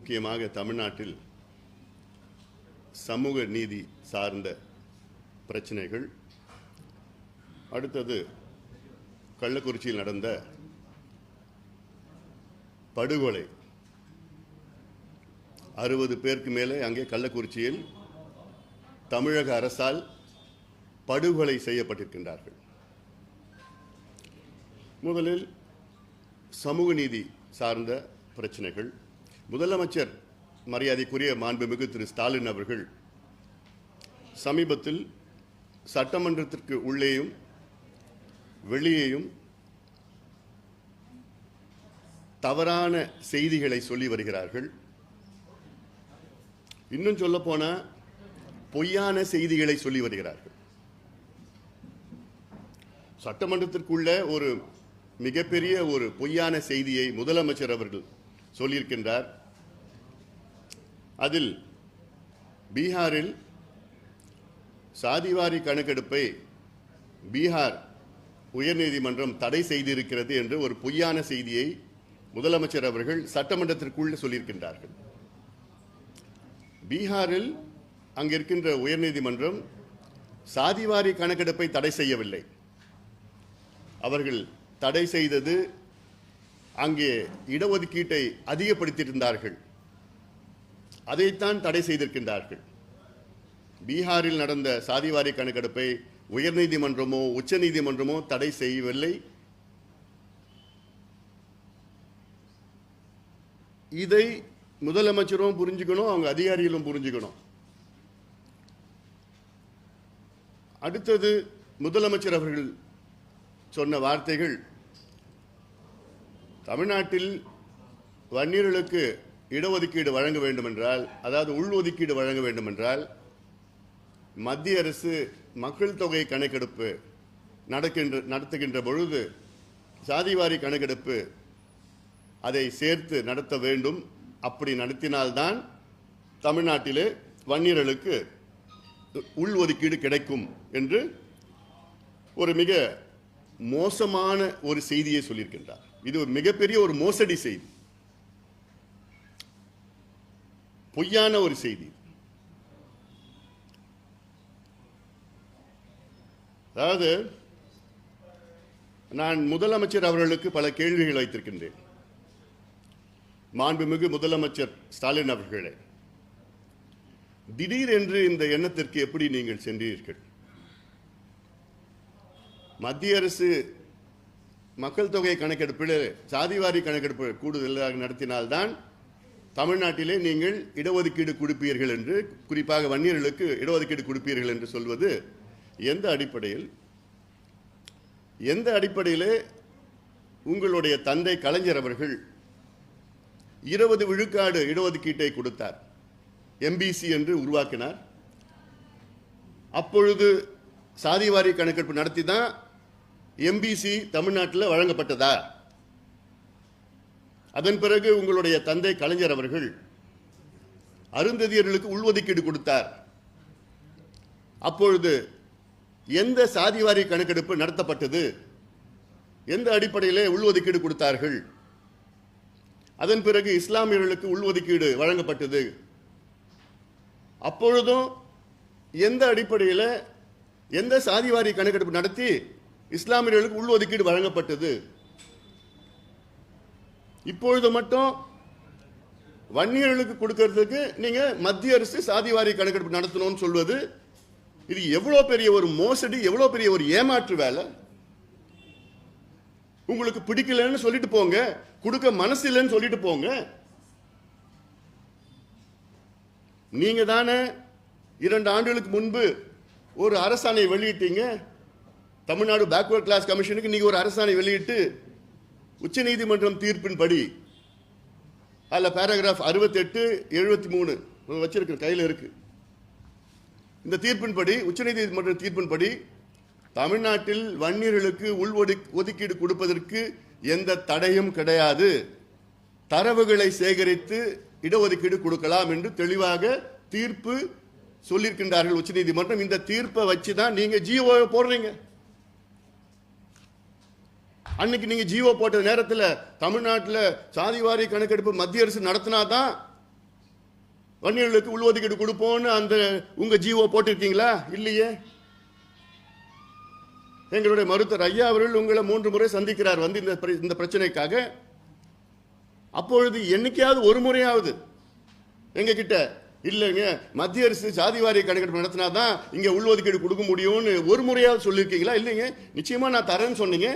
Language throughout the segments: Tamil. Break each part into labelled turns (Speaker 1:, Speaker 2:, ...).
Speaker 1: முக்கியமாக தமிழ்நாட்டில் சமூக நீதி சார்ந்த பிரச்சனைகள், அடுத்தது கள்ளக்குறிச்சியில் நடந்த படுகொலை, 60 பேருக்கு மேலே அங்கே கள்ளக்குறிச்சியில் தமிழக அரசால் படுகொலை செய்யப்பட்டிருக்கின்றார்கள். முதலில் சமூக நீதி சார்ந்த பிரச்சனைகள். முதலமைச்சர் மரியாதைக்குரிய மாண்புமிகு திரு ஸ்டாலின் அவர்கள் சமீபத்தில் சட்டமன்றத்திற்கு உள்ளேயும் வெளியேயும் தவறான செய்திகளை சொல்லி வருகிறார்கள். இன்னும் சொல்ல போனா பொய்யான செய்திகளை சொல்லி வருகிறார்கள். சட்டமன்றத்திற்குள்ள ஒரு மிகப்பெரிய ஒரு பொய்யான செய்தியை முதலமைச்சர் அவர்கள் சொல்லியிருக்கின்றார். அதில் பீகாரில் சாதிவாரி கணக்கெடுப்பை பீகார் உயர்நீதிமன்றம் தடை செய்திருக்கிறது என்று ஒரு பொய்யான செய்தியை முதலமைச்சர் அவர்கள் சட்டமன்றத்திற்குள் சொல்லியிருக்கின்றார்கள். பீகாரில் அங்கிருக்கின்ற உயர்நீதிமன்றம் சாதிவாரி கணக்கெடுப்பை தடை செய்யவில்லை. அவர்கள் தடை செய்தது அங்கே இடஒதுக்கீட்டை அதிகப்படுத்தியிருந்தார்கள். அதைத்தான் தடை செய்திருக்கின்றார்கள். பீகாரில் நடந்த சாதிவாரி கணக்கெடுப்பை உயர்நீதிமன்றமோ உச்ச நீதிமன்றமோ தடை செய்யவில்லை. இதை முதலமைச்சரும் புரிஞ்சுக்கணும், அவங்க அதிகாரிகளும் புரிஞ்சுக்கணும். அடுத்தது முதலமைச்சர் அவர்கள் சொன்ன வார்த்தைகள், தமிழ்நாட்டில் வன்னியர்களுக்கு இடஒதுக்கீடு வழங்க வேண்டும் என்றால், அதாவது உள்ஒதுக்கீடு வழங்க வேண்டும் என்றால், மத்திய அரசு மக்கள் தொகை கணக்கெடுப்பு நடத்துகின்ற பொழுது சாதிவாரி கணக்கெடுப்பு அதை சேர்த்து நடத்த வேண்டும். அப்படி நடத்தினால்தான் தமிழ்நாட்டிலே வன்னியர்களுக்கு உள்ஒதுக்கீடு கிடைக்கும் என்று ஒரு மிக மோசமான ஒரு செய்தியை சொல்லியிருக்கின்றார். இது ஒரு மிகப்பெரிய ஒரு மோசடி செய்தி, பொய்யான ஒரு செய்தி. அதாவது நான் முதலமைச்சர் அவர்களுக்கு பல கேள்விகள் வைத்திருக்கின்றேன். மாண்புமிகு முதலமைச்சர் ஸ்டாலின் அவர்களே, திடீரென்று இந்த எண்ணத்திற்கு எப்படி நீங்கள் சென்றீர்கள்? மத்திய அரசு மக்கள் தொகை கணக்கெடுப்பில் சாதிவாரி கணக்கெடுப்பு கூடுதலாக நடத்தினால்தான் தமிழ்நாட்டிலே நீங்கள் இடஒதுக்கீடு கொடுப்பீர்கள் என்று, குறிப்பாக வன்னியர்களுக்கு இடஒதுக்கீடு கொடுப்பீர்கள் என்று சொல்வது எந்த அடிப்படையிலே உங்களுடைய தந்தை கலைஞர் அவர்கள் 20 விழுக்காடு இடஒதுக்கீட்டை கொடுத்தார், எம்பிசி என்று உருவாக்கினார். அப்பொழுது சாதிவாரி கணக்கெடுப்பு நடத்தி தான் எம்பிசி தமிழ்நாட்டில் வழங்கப்பட்டதா? அதன் பிறகு உங்களுடைய தந்தை கலைஞர் அவர்கள் அருந்ததியர்களுக்கு உள்ஒதுக்கீடு கொடுத்தார். அப்பொழுது எந்த சாதிவாரி கணக்கெடுப்பு நடத்தப்பட்டது? எந்த அடிப்படையிலே உள்ஒதுக்கீடு கொடுத்தார்கள்? அதன் பிறகு இஸ்லாமியர்களுக்கு உள்ஒதுக்கீடு வழங்கப்பட்டது. அப்பொழுதும் எந்த அடிப்படையில், எந்த சாதிவாரி கணக்கெடுப்பு நடத்தி இஸ்லாமியர்களுக்கு உள்ஒதுக்கீடு வழங்கப்பட்டது? இப்பொழுது மட்டும் வன்னியர்களுக்கு கொடுக்கிறதுக்கு நீங்க மத்திய அரசு சாதிவாரி கணக்கெடுப்பு நடத்தணும்னு சொல்வது, இது எவ்வளவு பெரிய ஒரு மோசடி, எவ்வளவு பெரிய ஒரு ஏமாற்று வேலை. உங்களுக்கு பிடிக்கலன்னு சொல்லிட்டு போங்க, கொடுக்க மனசு இல்லைன்னு சொல்லிட்டு போங்க. நீங்க தானே 2 ஆண்டுகளுக்கு முன்பு ஒரு அரசாணை வெளியிட்டீங்க. தமிழ்நாடு பேக்வர்ட் கிளாஸ் கமிஷனுக்கு நீங்க ஒரு அரசாணை வெளியிட்டு உச்ச நீதிமன்றம் தீர்ப்பின்படி, அதில் பேராகிராஃப் 68, 73 வச்சிருக்க கையில் இருக்கு. இந்த தீர்ப்பின்படி, உச்சநீதிமன்ற தீர்ப்பின்படி தமிழ்நாட்டில் வன்னியர்களுக்கு ஒதுக்கீடு கொடுப்பதற்கு எந்த தடையும் கிடையாது. தரவுகளை சேகரித்து இடஒதுக்கீடு கொடுக்கலாம் என்று தெளிவாக தீர்ப்பு சொல்லியிருக்கின்றார்கள் உச்சநீதிமன்றம். இந்த தீர்ப்பை வச்சுதான் நீங்க ஜிஓ போடுறீங்க. அன்னைக்கு நீங்க ஜிஓ போட்ட நேரத்தில் தமிழ்நாட்டில் சாதிவாரி கணக்கெடுப்பு மத்திய அரசு நடத்தினாதான் வன்னியர்களுக்கு உள்ஒதுக்கீடு கொடுப்போம்னு அந்த உங்க ஜிஓ போட்டிருக்கீங்களா? இல்லையே. எங்களுடைய மருத்துவர் ஐயா அவர்கள் உங்களை 3 முறை சந்திக்கிறார் வந்து இந்த பிரச்சனைக்காக. அப்பொழுது என்னைக்காவது ஒரு முறையாவது எங்க கிட்ட இல்லைங்க மத்திய அரசு ஜாதிவாரி கணக்கெடுப்பு நடத்தினாதான் இங்க உள்ஒதுக்கீடு கொடுக்க முடியும்னு ஒரு முறையாவது சொல்லியிருக்கீங்களா? இல்லைங்க. நிச்சயமா நான் தரேன்னு சொன்னீங்க.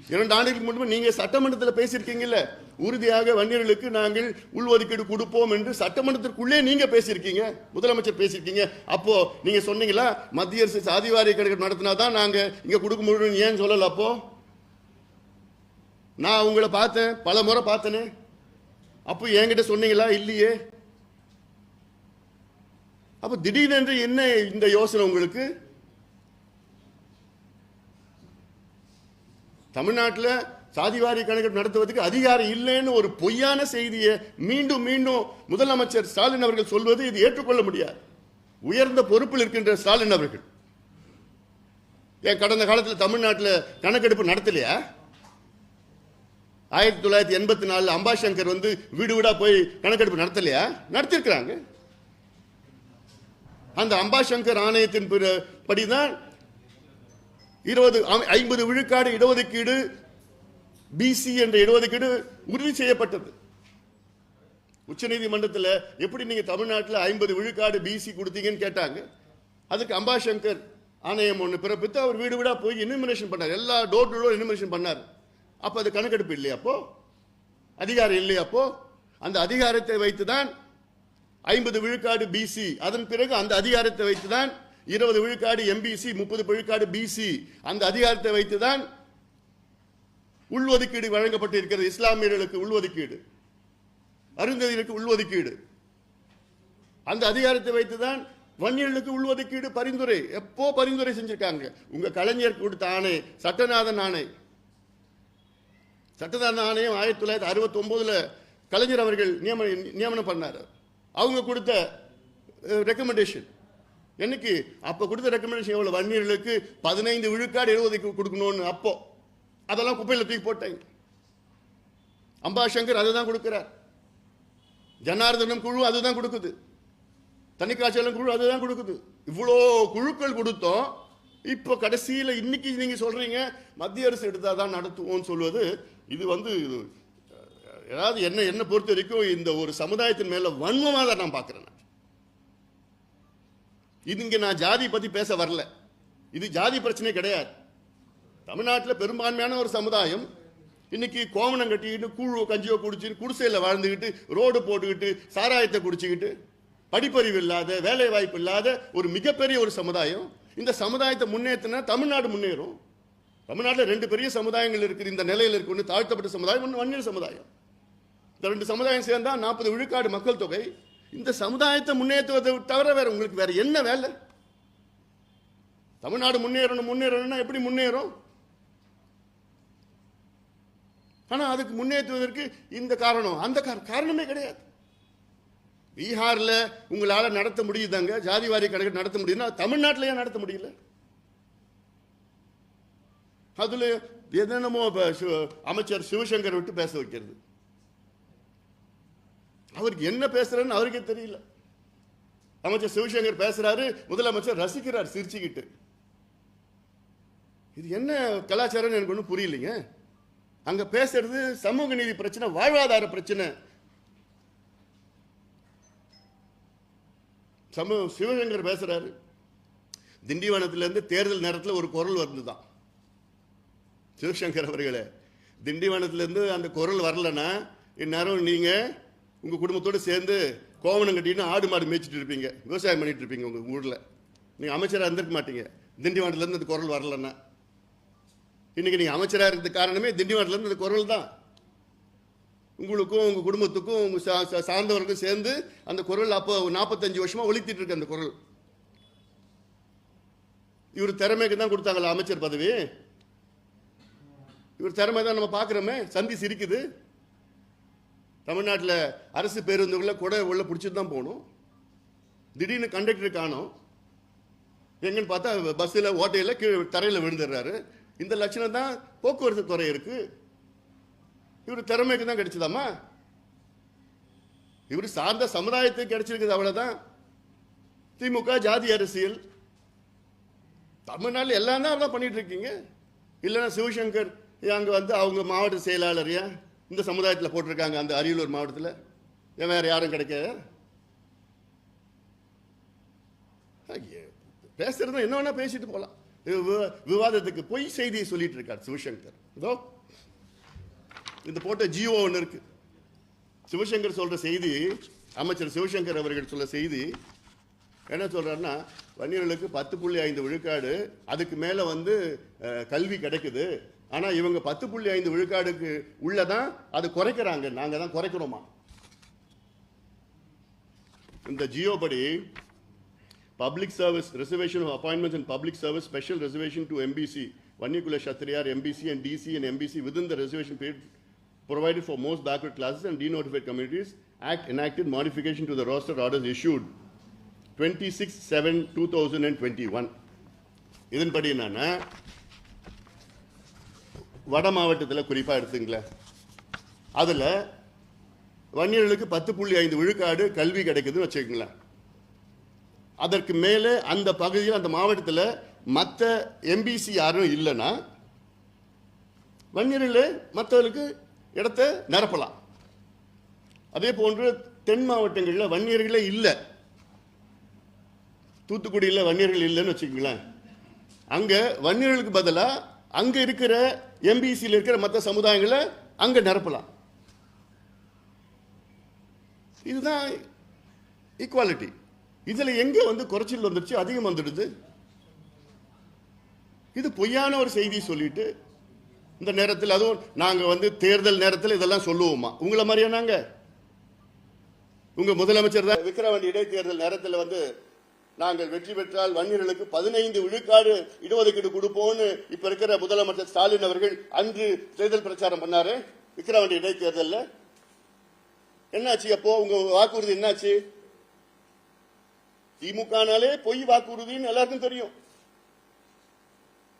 Speaker 1: 2 ஆண்டுகளுக்கு முன்பு நீங்க சட்டமன்றத்தில் பேசியிருக்கீங்கல்ல, உறுதியாக வன்னியர்களுக்கு நாங்கள் உள்ஒதுக்கீடு கொடுப்போம் என்று சட்டமன்றத்திற்குள்ளே நீங்க பேசியிருக்கீங்க, முதலமைச்சர் பேசியிருக்கீங்க. அப்போ நீங்க சொன்னீங்களா மத்திய அரசு சாதிவாரி கணக்கெடுப்பு நடத்தினாதான் நாங்க இங்க கொடுக்க முடியும் ஏன் சொல்லல? அப்போ நான் உங்களை பார்த்தேன், பல முறை பார்த்தேனே. அப்போ என்கிட்ட சொன்னீங்களா? இல்லையே. அப்ப திடீரென்று என்ன இந்த யோசனை உங்களுக்கு? தமிழ்நாட்டில் சாதிவாரி கணக்கெடுப்பு நடத்துவதற்கு அதிகாரம் இல்லைன்னு ஒரு பொய்யான செய்தியை மீண்டும் மீண்டும் முதலமைச்சர் ஸ்டாலின் அவர்கள் சொல்வது இது ஏற்றுக்கொள்ள முடியாது. உயர்ந்த பொறுப்பில் இருக்கின்ற ஸ்டாலின் அவர்கள் ஏன் கடந்த காலத்தில் தமிழ்நாட்டில் கணக்கெடுப்பு நடத்தலையா? 1984 அம்பாசங்கர் வந்து வீடு வீடா போய் கணக்கெடுப்பு நடத்தலையா? நடத்திருக்கிறாங்க. அந்த அம்பாசங்கர் ஆணையத்தின் படிதான் 50 விழுக்காடு இடஒதுக்கீடு பிசி என்ற இடஒதுக்கீடு உறுதி செய்யப்பட்டது. உச்சநீதிமன்றத்தில் எப்படி நீங்க தமிழ்நாட்டில் 50 விழுக்காடு பிசி கொடுத்தீங்கன்னு கேட்டாங்க. அதுக்கு அம்பாசங்கர் ஆணையம் ஒன்று பிறப்பித்து அவர் வீடு வீடா போய் எனுமரேஷன் பண்ணார். எல்லா டோர் டு டோர் எனுமரேஷன் பண்ணார். அப்ப அது கணக்கெடுப்பு இல்லையா? அப்போ அதிகாரம் இல்லையா? அப்போ அந்த அதிகாரத்தை வைத்துதான் 50 விழுக்காடு பிசி, அதன் பிறகு அந்த அதிகாரத்தை வைத்துதான் 20 விழுக்காடு எம்பிசி, 30 விழுக்காடு பிசி, அந்த அதிகாரத்தை வைத்துதான் உள்ஒதுக்கீடு வழங்கப்பட்டிருக்கிறது. இஸ்லாமியர்களுக்கு உள்ஒதுக்கீடு, அருந்ததியருக்கு உள்ஒதுக்கீடு, அந்த அதிகாரத்தை வைத்துதான் வன்னியர்களுக்கு உள்ஒதுக்கீடு பரிந்துரை எப்போ பரிந்துரை செஞ்சிருக்காங்க. உங்க கலைஞர் கொடுத்த ஆணை, சட்டநாதன் ஆணை. சட்டநாதன் ஆணையம் 1969 கலைஞர் அவர்கள் நியமனம் பண்ணார். அவங்க கொடுத்த ரெக்கமெண்டேஷன் என்னைக்கு? அப்ப கொடுத்த ரெக்கமெண்டேஷன் எவ்வளவு? வன்னியர்களுக்கு 15 விழுக்காடு இடஒதுக்கீடு கொடுக்கணும்னு. அப்போ அதெல்லாம் குப்பையில் தூக்கி போட்டாங்க. அம்பாசங்கர் அதுதான் கொடுக்கிறார். ஜனார்தனம் குழு அதுதான் கொடுக்குது. தணிக்காச்சலம் குழு அதுதான் கொடுக்குது. இவ்வளோ குழுக்கள் கொடுத்தோம். இப்போ கடைசியில் இன்னைக்கு நீங்க சொல்றீங்க மத்திய அரசு எடுத்தாதான் நடத்துவோம் சொல்வது இது வந்து ஏதாவது என்ன பொறுத்த வரைக்கும் இந்த ஒரு சமுதாயத்தின் மேல வன்மமாக தான் நான் பார்க்கிறேன். இது இங்க நான் ஜாதி பத்தி பேச வரல. இது ஜாதி பிரச்சனை கிடையாது. தமிழ்நாட்டில் பெரும்பான்மையான ஒரு சமுதாயம் இன்னைக்கு கோவணம் கட்டிக்கிட்டு கூழோ கஞ்சியோ குடிச்சு குடிசையில் வாழ்ந்துக்கிட்டு ரோடு போட்டுக்கிட்டு சாராயத்தை குடிச்சுக்கிட்டு படிப்பறிவு இல்லாத வேலை வாய்ப்பு இல்லாத ஒரு மிகப்பெரிய ஒரு சமுதாயம். இந்த சமுதாயத்தை முன்னேற்றினா தமிழ்நாடு முன்னேறும். தமிழ்நாட்டில் 2 பெரிய சமுதாயங்கள் இருக்குது. இந்த நிலையில் இருக்கு. ஒன்று தாழ்த்தப்பட்ட சமுதாயம், ஒன்று வன்னியர் சமுதாயம். இந்த 2 சமுதாயம் சேர்ந்தா 40 விழுக்காடு மக்கள் தொகை. இந்த சமுதாயத்தை முன்னேற்றுவதை தவிர வேற உங்களுக்கு வேற என்ன வேலை? தமிழ்நாடு முன்னேறணும்னா எப்படி முன்னேறும்? ஆனா அதுக்கு முன்னேற்றுவதற்கு இந்த காரணம் அந்த காரணமே கிடையாது. பீகார்ல உங்களால நடத்த முடியுதாங்க ஜாதிவாரி கணக்கு நடத்த முடியுதுன்னா தமிழ்நாட்டிலேயே நடத்த முடியல. அதுல என்னென்னமோ அமைச்சர் சிவசங்கர் விட்டு பேச வைக்கிறது. அவருக்கு என்ன பேசுறன்னு அவருக்கே தெரியல. அமைச்சர் சிவசங்கர் பேசுறாரு, முதலமைச்சர் ரசிக்கிறார் சிரிச்சுக்கிட்டு. இது என்ன கலாச்சாரம் எனக்கு ஒன்றும் புரியலைங்க. அங்க பேசுறது சமூக நீதி பிரச்சனை, வாழ்வாதார பிரச்சனை. சிவசங்கர் பேசுறாரு, திண்டிவனத்திலிருந்து தேர்தல் நேரத்தில் ஒரு குரல் வந்துதான். சிவசங்கர் அவர்களே, திண்டிவனத்திலிருந்து அந்த குரல் வரலன்னா இந்நேரம் நீங்க உங்க குடும்பத்தோடு சேர்ந்து கோவணம் கட்டின்னு ஆடு மாடு மேய்ச்சிட்டு இருப்பீங்க, விவசாயம் பண்ணிட்டு இருப்பீங்க. உங்க ஊர்ல நீங்க அமைச்சராக இருந்திருக்க மாட்டீங்க. திண்டிவனத்திலிருந்து அந்த குரல் வரலன்னா இன்னைக்கு நீங்க அமைச்சராக இருக்கிறது காரணமே திண்டிவனத்திலிருந்து அந்த குரல் தான். உங்களுக்கும் உங்க குடும்பத்துக்கும் உங்க சார்ந்தவருக்கும் சேர்ந்து அந்த குரல் அப்போ 45 வருஷமா ஒலித்திட்டு இருக்கு. அந்த குரல் இவர் திறமைக்கு தான் கொடுத்தாங்களா அமைச்சர் பதவி? இவர் திறமை தான் நம்ம பார்க்கிறோமே. சந்தி சிரிக்குது. தமிழ்நாட்டில் அரசு பேருந்துகளை கூட உள்ள பிடிச்சிட்டு தான் போகணும். திடீர்னு கண்டக்டர் காணோம். எங்கன்னு பார்த்தா பஸ்ஸில் ஓட்டையில் கீழே தரையில் விழுந்துடுறாரு. இந்த லட்சணம் தான் போக்குவரத்து துறை இருக்கு. இவர் திறமைக்கு தான் கிடைச்சதாமா? இவர் சார்ந்த சமுதாயத்துக்கு கிடைச்சிருக்குது, அவ்வளவுதான். திமுக ஜாதி அரசியல் தமிழ்நாட்டில் எல்லாம் தான் அதான் பண்ணிட்டு இருக்கீங்க. இல்லைன்னா சிவசங்கர் அங்கே வந்து அவங்க மாவட்ட செயலாளரையா இந்த சமுதாயத்தில் போட்டிருக்காங்க, அந்த அரியலூர் மாவட்டத்தில். ஏன் வேற யாரும் கிடைக்காத? பேசுறது என்ன வேணா பேசிட்டு போகலாம். விவாதத்துக்கு பொய் செய்தியை சொல்லிட்டு இருக்கார் சிவசங்கர். இதோ இந்த போட்ட ஜியோ ஒன்று இருக்கு. சிவசங்கர் சொல்ற செய்தி, அமைச்சர் சிவசங்கர் அவர்கள் சொல்ல செய்தி என்ன சொல்றாருன்னா, வன்னியர்களுக்கு 10.5 விழுக்காடு, அதுக்கு மேல வந்து கல்வி கிடைக்குது. ஆனா இவங்க 10.5 விழுக்காடுக்கு உள்ளதான் அது குறைக்கிறாங்க, நாங்க தான் குறைக்கிறோமா. இந்த ஜியோ படி public service reservation of appointments and public service special reservation to MBC, Vanniyakula Kshatriyar, MBC and DC and MBC within the reservation period provided for most backward classes and denotified communities. Act enacted modification to the roster orders issued 26/7/2021. இதன்படி என்னன்னா, வட மாவட்டத்தில் குறிப்பா எடுத்துங்களேன், அதுல வன்னியர்களுக்கு 10.5 விழுக்காடு கல்வி கிடைக்குதுன்னு வச்சுக்கோங்களேன். அதற்கு மேலே அந்த பகுதியில் அந்த மாவட்டத்தில் மற்ற எம்பிசி யாரும் இல்லைன்னா வன்னியர்களே மற்றவர்களுக்கு இடத்தை நிரப்பலாம். அதே போன்று தென் மாவட்டங்களில் வன்னியர்களே இல்லை, தூத்துக்குடியில் வன்னியர்கள் இல்லைன்னு வச்சுக்கோங்களேன், அங்கே வன்னியர்களுக்கு பதிலாக அங்கே இருக்கிற எம்பிசியில் இருக்கிற மற்ற சமுதாயங்களை அங்கே நிரப்பலாம். இதுதான் ஈக்குவாலிட்டி. இதுல எங்க வந்து குறைச்சல் வந்துருச்சு, அதிகம் வந்துடுது. இது பொய்யான ஒரு செய்தி சொல்லிட்டு இந்த நேரத்தில், அதுவும் நாங்க வந்து தேர்தல் நேரத்தில் இதெல்லாம் சொல்லுவோமா? உங்களை மாதிரியா நாங்க? உங்க முதலமைச்சர் தான் விக்கிரவாண்டி இடைத்தேர்தல் நேரத்தில் வந்து நாங்கள் வெற்றி பெற்றால் வன்னியர்களுக்கு 15 விழுக்காடு இடஒதுக்கீடு கொடுப்போம்னு இப்ப இருக்கிற முதலமைச்சர் ஸ்டாலின் அவர்கள் அன்று தேர்தல் பிரச்சாரம் பண்ணாரு. விக்கிரவாண்டி இடைத்தேர்தல் என்னாச்சு? அப்போ உங்க வாக்குறுதி என்னாச்சு? திமுகனாலே பொய் வாக்குறுதின்னு எல்லாருக்கும் தெரியும்.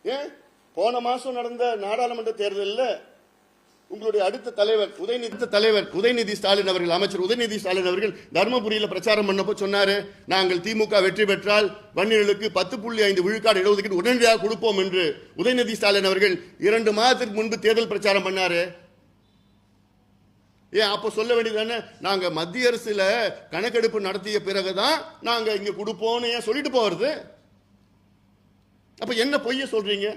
Speaker 1: ஏன் போன மாசம் நடந்த நாடாளுமன்ற தேர்தலில் உங்களுடைய அடுத்த தலைவர் உதயநிதி ஸ்டாலின் அவர்கள், அமைச்சர் உதயநிதி ஸ்டாலின் அவர்கள் தர்மபுரியில் பிரச்சாரம் பண்ணப்போ சொன்னாரு, நாங்கள் திமுக வெற்றி பெற்றால் வன்னியர்களுக்கு 10.5 விழுக்காடு இடஒதுக்கீடு உடனடியாக கொடுப்போம் என்று உதயநிதி ஸ்டாலின் அவர்கள் 2 மாதத்திற்கு முன்பு தேர்தல் பிரச்சாரம் பண்ணாரு. ஏன் அப்ப சொல்ல வேண்டியதானே, நாங்க மத்திய அரசுல கணக்கெடுப்பு நடத்திய பிறகுதான் நாங்க இங்க கொடுப்போம்னு ஏன் சொல்லிட்டு போறது? அப்ப என்ன பொய்ய சொல்றீங்க?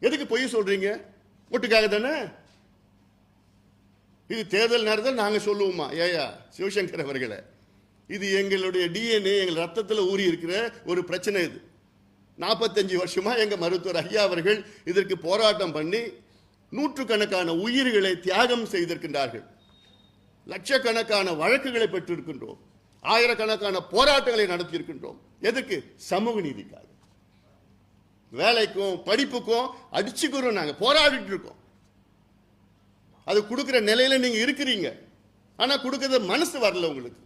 Speaker 1: எதுக்கு பொய்ய சொல்றீங்க? ஓட்டுக்காக தானே. இது தேர்தல் நேரத்தில் நாங்க சொல்லுவோமா? ஏயா சிவசங்கர் அவர்களே, இது எங்களுடைய டிஎன்ஏ, எங்கள் ரத்தத்தில் ஊறி இருக்கிற ஒரு பிரச்சனை. இது 45 வருஷமா எங்க மருத்துவர் ஐயா அவர்கள் இதற்கு போராட்டம் பண்ணி நூற்றுக்கணக்கான உயிர்களை தியாகம் செய்திருக்கின்றார்கள். லட்சக்கணக்கான வழக்குகளை பெற்றிருக்கின்றோம், ஆயிரக்கணக்கான போராட்டங்களை நடத்தி இருக்கின்றோம். எதுக்கு? சமூக நீதிக்காக. வேலைக்கும் படிப்புக்கும் அடிச்சுக்கிறோம், நாங்க போராடிட்டு இருக்கோம். அது கொடுக்கிற நிலையில நீங்க இருக்கிறீங்க, ஆனா கொடுக்கறது மனசு வரல உங்களுக்கு.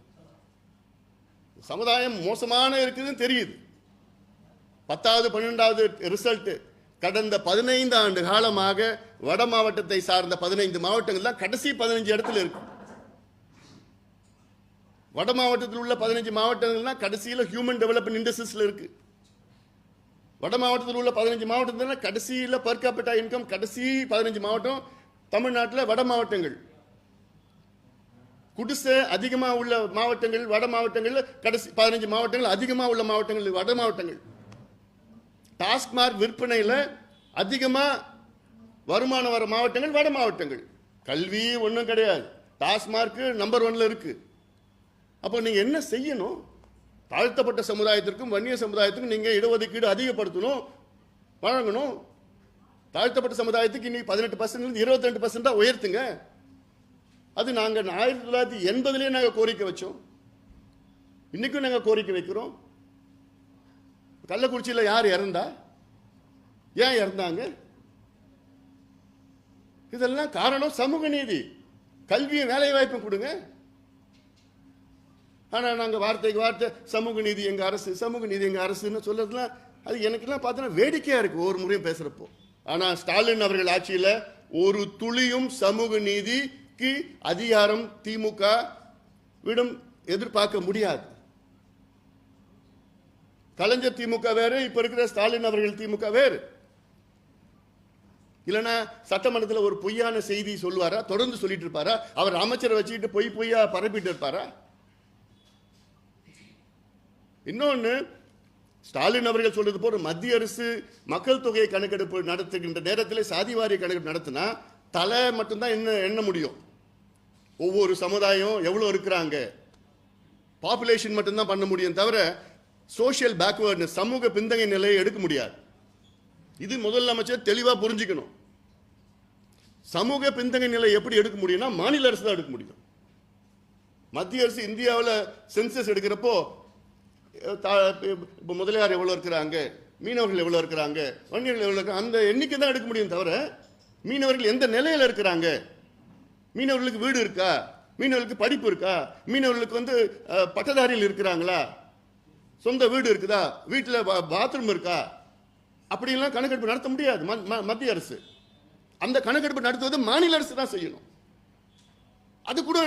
Speaker 1: சமுதாயம் மோசமான இருக்குதுன்னு தெரியுது. 10வது 12வது ரிசல்ட் கடந்த 15 ஆண்டு காலமாக வட மாவட்டத்தை சார்ந்த 15 மாவட்டங்கள் தான் கடைசி 15 இடத்துல இருக்கு. வட மாவட்டத்தில் உள்ள 15 மாவட்டங்கள்னா கடைசியில் ஹியூமன் டெவலப்மெண்ட் இண்டஸ்ட்ரீஸ்ல இருக்கு. வட மாவட்டத்தில் உள்ள 15 மாவட்டத்தில் கடைசியில் பர் கேபிட்டா இன்கம் கடைசி 15 மாவட்டம் தமிழ்நாட்டில் வட மாவட்டங்கள். குடிசை அதிகமாக உள்ள மாவட்டங்கள் வட மாவட்டங்கள், கடைசி 15 மாவட்டங்கள் அதிகமாக உள்ள மாவட்டங்கள் வட மாவட்டங்கள். டாஸ்மார்க் விற்பனையில் அதிகமாக வருமானம் வர மாவட்டங்கள் வட மாவட்டங்கள். கல்வி ஒன்றும் கிடையாது, டாஸ்மார்க் நம்பர் 1ல இருக்கு. அப்போ நீங்க என்ன செய்யணும்? தாழ்த்தப்பட்ட சமுதாயத்திற்கும் வன்னிய சமுதாயத்துக்கும் நீங்க இடஒதுக்கீடு அதிகப்படுத்தணும், வழங்கணும். தாழ்த்தப்பட்ட சமுதாயத்துக்கு இன்னைக்கு 18% 22% உயர்த்துங்க. அது நாங்க 1980 நாங்க கோரிக்கை வச்சோம், இன்னைக்கும் நாங்க கோரிக்கை வைக்கிறோம். கள்ளக்குறிச்சியில் யார் இறந்தா? ஏன் இறந்தாங்க? இதெல்லாம் காரணம் சமூக நீதி. கல்வியும் வேலை வாய்ப்பும் கொடுங்க. ஆனா நாங்க வார்த்தைக்கு வார்த்தை சமூக நீதி எங்க அரசு, சமூக நீதி எங்க அரசுன்னு சொல்றதுலாம் அது எனக்குலாம் பார்த்தோன்னா வேடிக்கையா இருக்கு ஒவ்வொரு முறையும் பேசுறப்போ. ஆனா ஸ்டாலின் அவர்கள் ஆட்சியில் ஒரு துளியும் சமூக நீதிக்கு அதிகாரம் திமுக விடம் எதிர்பார்க்க முடியாது. கலைஞர் திமுக வேறு, இப்ப இருக்கிற ஸ்டாலின் அவர்கள் திமுக வேறு. இல்லைன்னா சட்டமன்றத்தில் ஒரு பொய்யான செய்தி சொல்லுவாரா? தொடர்ந்து சொல்லிட்டு இருப்பாரா? அவர் அமைச்சரை வச்சுக்கிட்டு பொய்யா பரப்பிட்டு இருப்பாரா? இன்னொன்னு, ஸ்டாலின் அவர்கள் சொல்றது போல மத்திய அரசு மக்கள் தொகை கணக்கெடுப்பு நடத்துகின்ற நேரத்தில் சாதிவாரி கணக்கெடுப்பு நடத்தினா தலை மட்டும்தான் எண்ண முடியும். ஒவ்வொரு சமுதாயம் எவ்வளவு இருக்கிறாங்க, பாப்புலேஷன் மட்டும்தான் பண்ண முடியும், தவிர சோசியல் பேக்வர்ட்னஸ், சமூக பின்தங்கிய நிலையை எடுக்க முடியாது. இது முதலமைச்சர் தெளிவா புரிஞ்சுக்கணும். சமூக பின்தங்கிய நிலை எப்படி எடுக்க முடியும்னா மாநில அரசு தான் எடுக்க முடியும். மத்திய அரசு இந்தியாவில் சென்சஸ் எடுக்கிறப்போ முதலியார் எவ்வளவு இருக்கிறாங்க, மீனவர்கள் எவ்வளவு இருக்கிறாங்க, வன்னியர்கள் எவ்வளவு இருக்காங்க, அந்த எண்ணிக்கை தான் எடுக்க முடியும். தவிர மீனவர்கள் எந்த நிலையில் இருக்கிறாங்க, மீனவர்களுக்கு வீடு இருக்கா, மீனவர்களுக்கு படிப்பு இருக்கா, மீனவர்களுக்கு பட்டதாரியில் இருக்கிறாங்களா, சொந்த வீடு இருக்குதா, வீட்டில் பாத்ரூம் இருக்கா, அப்படிலாம் கணக்கெடுப்பு நடத்த முடியாது மத்திய அரசு. அந்த கணக்கெடுப்பு நடத்துவது மாநில அரசு தான் செய்யணும். அது கூட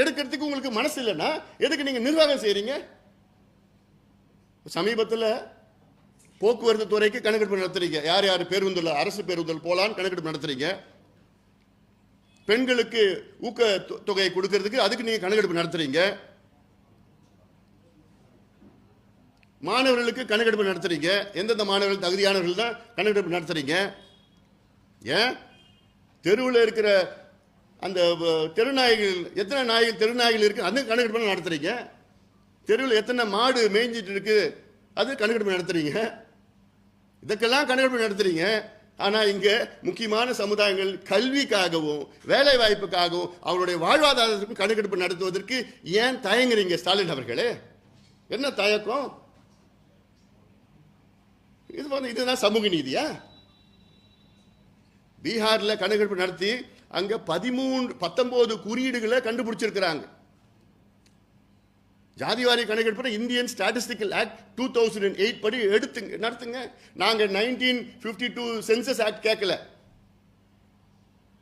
Speaker 1: எடுக்கிறதுக்கு உங்களுக்கு மனசு இல்லைன்னா எதுக்கு நீங்க நிர்வாகம் செய்யறீங்க? சமீபத்தில் போக்குவரத்து துறைக்கு கணக்கெடுப்பு நடத்துறீங்க. யார் யார் பேருந்துல, அரசு பேருந்தில் போலான்னு கணக்கெடுப்பு நடத்துறீங்க. பெண்களுக்கு ஊக்க தொகையை கொடுக்கிறதுக்கு அதுக்கு நீங்க கணக்கெடுப்பு நடத்துறீங்க. மாணவர்களுக்கு கணக்கெடுப்பு நடத்துறீங்க. எந்தெந்த மாணவர்கள் தகுதியானவர்கள் தான் கணக்கெடுப்பு நடத்துறீங்க. ஏன் தெருவில் இருக்கிற அந்த தெருநாய்கள், எத்தனை நாய்கள் தெருநாய்கள் இருக்கு, அந்த கணக்கெடுப்பு நடத்துறீங்க. தெருவில் எத்தனை மாடு மேய்ஞ்சிட்டு இருக்கு, அது கணக்கெடுப்பு நடத்துறீங்க. இதுக்கெல்லாம் கணக்கெடுப்பு நடத்துறீங்க. ஆனா இங்க முக்கியமான சமுதாயங்கள் கல்விக்காகவும் வேலை வாய்ப்புக்காகவும் அவருடைய வாழ்வாதாரத்திற்கும் கணக்கெடுப்பு நடத்துவதற்கு ஏன் தயங்குறீங்க ஸ்டாலின் அவர்களே? என்ன தயக்கம்? இதுதான் சமூக நீதியா? பீகார்ல கணக்கெடுப்பு நடத்தி அங்க 19 குறியீடுகளை கண்டுபிடிச்சிருக்கிறாங்க. ஜாதிவாரி கணக்கெடுப்பு இந்தியன் ஸ்டாட்டிஸ்டிக்கல் ஆக்ட் 2008 படி நடத்துங்க. நாங்க 1952 சென்சஸ் ஆக்ட் கேட்கல,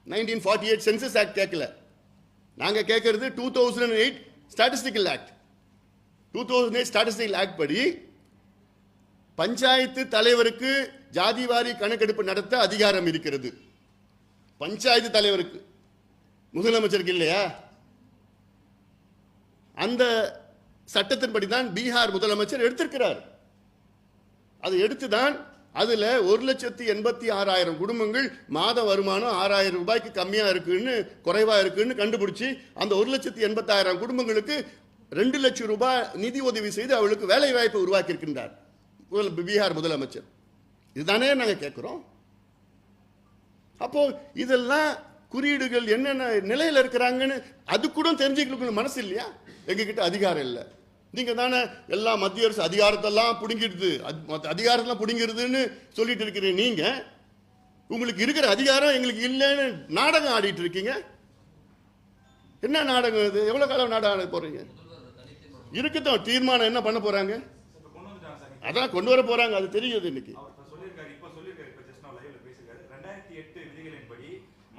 Speaker 1: 1948 சென்சஸ் ஆக்ட் கேட்கல. நாங்க கேட்கறது 2008 ஸ்டாட்டிஸ்டிக்கல் ஆக்ட். 2008 ஸ்டாட்டிஸ்டிக்கல் ஆக்ட் படி பஞ்சாயத்து தலைவருக்கு ஜாதிவாரி கணக்கெடுப்பு நடத்த அதிகாரம் இருக்கிறது. பஞ்சாயத்து தலைவருக்கு, முதலமைச்சருக்கு இல்லையா? அந்த சட்டத்தின்படி தான் பீகார் முதலமைச்சர் எடுத்திருக்கிறார். அதை எடுத்துதான் அதுல 1,86,000 குடும்பங்கள் மாத வருமானம் 6,000 ரூபாய்க்கு கம்மியா இருக்குன்னு, குறைவா இருக்குன்னு கண்டுபிடிச்சு அந்த 1,86,000 குடும்பங்களுக்கு 2 லட்சம் ரூபாய் நிதி உதவி செய்து அவளுக்கு வேலை வாய்ப்பை உருவாக்கி இருக்கின்றார் பீகார் முதலமைச்சர். இதுதானே நாங்க கேட்கிறோம். அப்போ இதெல்லாம் குறியீடுகள் என்னென்ன நிலையில் இருக்கிறாங்கன்னு அது கூட தெரிஞ்சுக்கணும் மனசு இல்லையா? எங்ககிட்ட அதிகாரம் இல்லை. நீங்க தானே எல்லாம் மத்திய அரசு அதிகாரத்தெல்லாம் புடுங்கிடுது, அதிகாரத்தெல்லாம் புடுங்கிடுதுன்னு சொல்லிட்டு இருக்கிற நீங்க, உங்களுக்கு இருக்கிற அதிகாரம் எங்களுக்கு இல்லைன்னு நாடகம் ஆடிட்டு இருக்கீங்க. என்ன நாடகம் இது? எவ்வளவு காலம் நாடகம் ஆட போறீங்க? இருக்குதான் தீர்மானம் என்ன பண்ண போறாங்க, அதான் கொண்டு வர போறாங்க. அது தெரியுது. இன்னைக்கு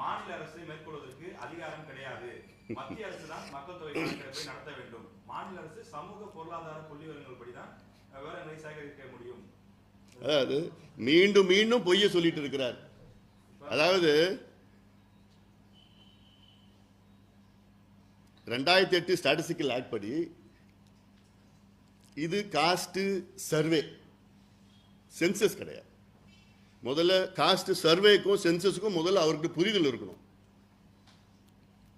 Speaker 2: மாநில அரசு மேற்கொள்வதற்கு அதிகாரம் கிடையாது, மத்திய அரசு தான் மக்கள் தொகை கணக்கெடுப்பை நடத்த வேண்டும், மாநில அரசு சமூக பொருளாதார புள்ளிவிவரங்கள் படிதான் விவரங்களை சேகரிக்க முடியும்.
Speaker 1: அதாவது மீண்டும் மீண்டும் பொய்ய சொல்லிட்டு இருக்கிறார். அதாவது 2008 ஸ்டாட்டிஸ்டிக்கல் ஆக்ட் படி இது காஸ்ட் சர்வே, சென்சஸ் கிடையாது. முதல்ல காஸ்ட் சர்வேக்கும் சென்சஸுக்கும் முதல்ல அவருக்கு புரிதல் இருக்கணும்.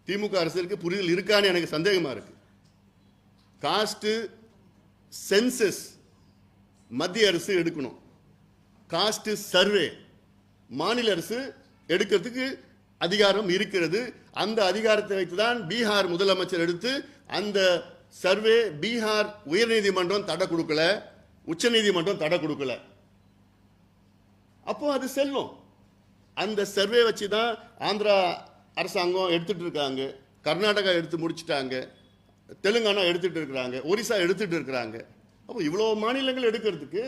Speaker 1: திமுக அரசுக்கு புரிதல் இருக்கான்னு எனக்கு சந்தேகமா இருக்கு. காஸ்ட் சென்சஸ் மத்திய அரசு எடுக்கணும், காஸ்ட் சர்வே மாநில அரசு எடுக்கிறதுக்கு அதிகாரம் இருக்கிறது. அந்த அதிகாரத்தை வைத்துதான் பீகார் முதலமைச்சர் எடுத்து அந்த சர்வே பீகார் உயர்நீதிமன்றம் தடை கொடுக்கல, உச்ச நீதிமன்றம் தடை கொடுக்கல. அப்போ அது செல்லும். அந்த சர்வே வச்சு தான் ஆந்திரா அரசாங்கம் எடுத்துட்டு இருக்காங்க, கர்நாடகா எடுத்து முடிச்சுட்டாங்க, தெலுங்கானா எடுத்துட்டு இருக்கிறாங்க, ஒரிசா எடுத்துட்டு இருக்கிறாங்க. அப்போ இவ்வளவு மாநிலங்கள் எடுக்கிறதுக்கு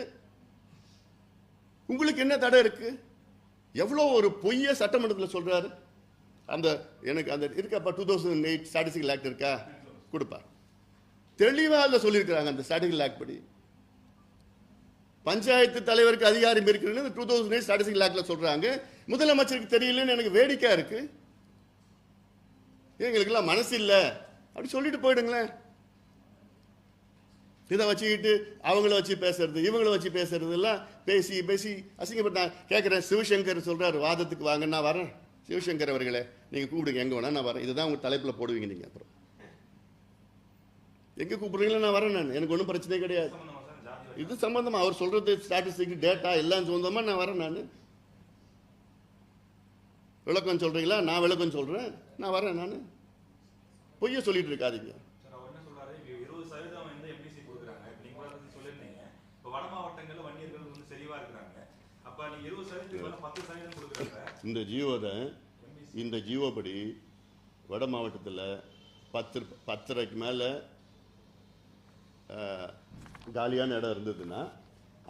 Speaker 1: உங்களுக்கு என்ன தடை இருக்கு? எவ்வளோ ஒரு பொய்ய சட்டமன்றத்தில் சொல்றாரு. அந்த எனக்கு அந்த இருக்காப்பா 2008 ஸ்டாட்டிஸ்டிக்கல் ஆக்ட் இருக்கா? கொடுப்பார். தெளிவாக அதில் சொல்லியிருக்கிறாங்க. அந்த ஸ்டாட்டிஸ்டிக்கல் ஆக்ட் படி பஞ்சாயத்து தலைவருக்கு அதிகாரம் இருக்குன்னு 2008 ஸ்டாட்டிஸ்டிக்கல் ஆக்ட்ல சொல்றாங்க. முதலமைச்சருக்கு தெரியலன்னு எனக்கு வேடிக்கையா இருக்கு. எங்களுக்கெல்லாம் மனசு இல்லை அப்படி சொல்லிட்டு போயிடுங்களேன். இதை வச்சுக்கிட்டு அவங்கள வச்சு பேசுறது இவங்கள வச்சு பேசுறது எல்லாம் பேசி பேசி அசிங்கப்பட்ட. நான் கேட்குறேன், சிவசங்கர் சொல்றாரு வாதத்துக்கு வாங்க, நான் வரேன். சிவசங்கர் அவர்களே, நீங்க கூப்பிடுங்க, எங்க வேணா நான் வரேன். இதுதான் உங்க தலைப்பில் போடுவீங்க நீங்க. அப்புறம் எங்க கூப்பிடுறீங்களா நான் வரேன். நான் எனக்கு ஒன்றும் பிரச்சனை கிடையாது. இது சம்பந்தமா அவர் சொல்றது ஸ்டாட்டிஸ்டிக் டேட்டா எல்லாம் சொந்தமா நான் வரேன். நான் விளக்கம் சொல்றீங்களா? நான் விளக்கம் சொல்றேன், நான் வரேன். நான் பொய்ய சொல்லிட்டு இருக்காதீங்க. இந்த ஜியோ படி வட மாவட்டத்தில் 10:30க்கு மேலே காலியான இடம் இருந்ததுன்னா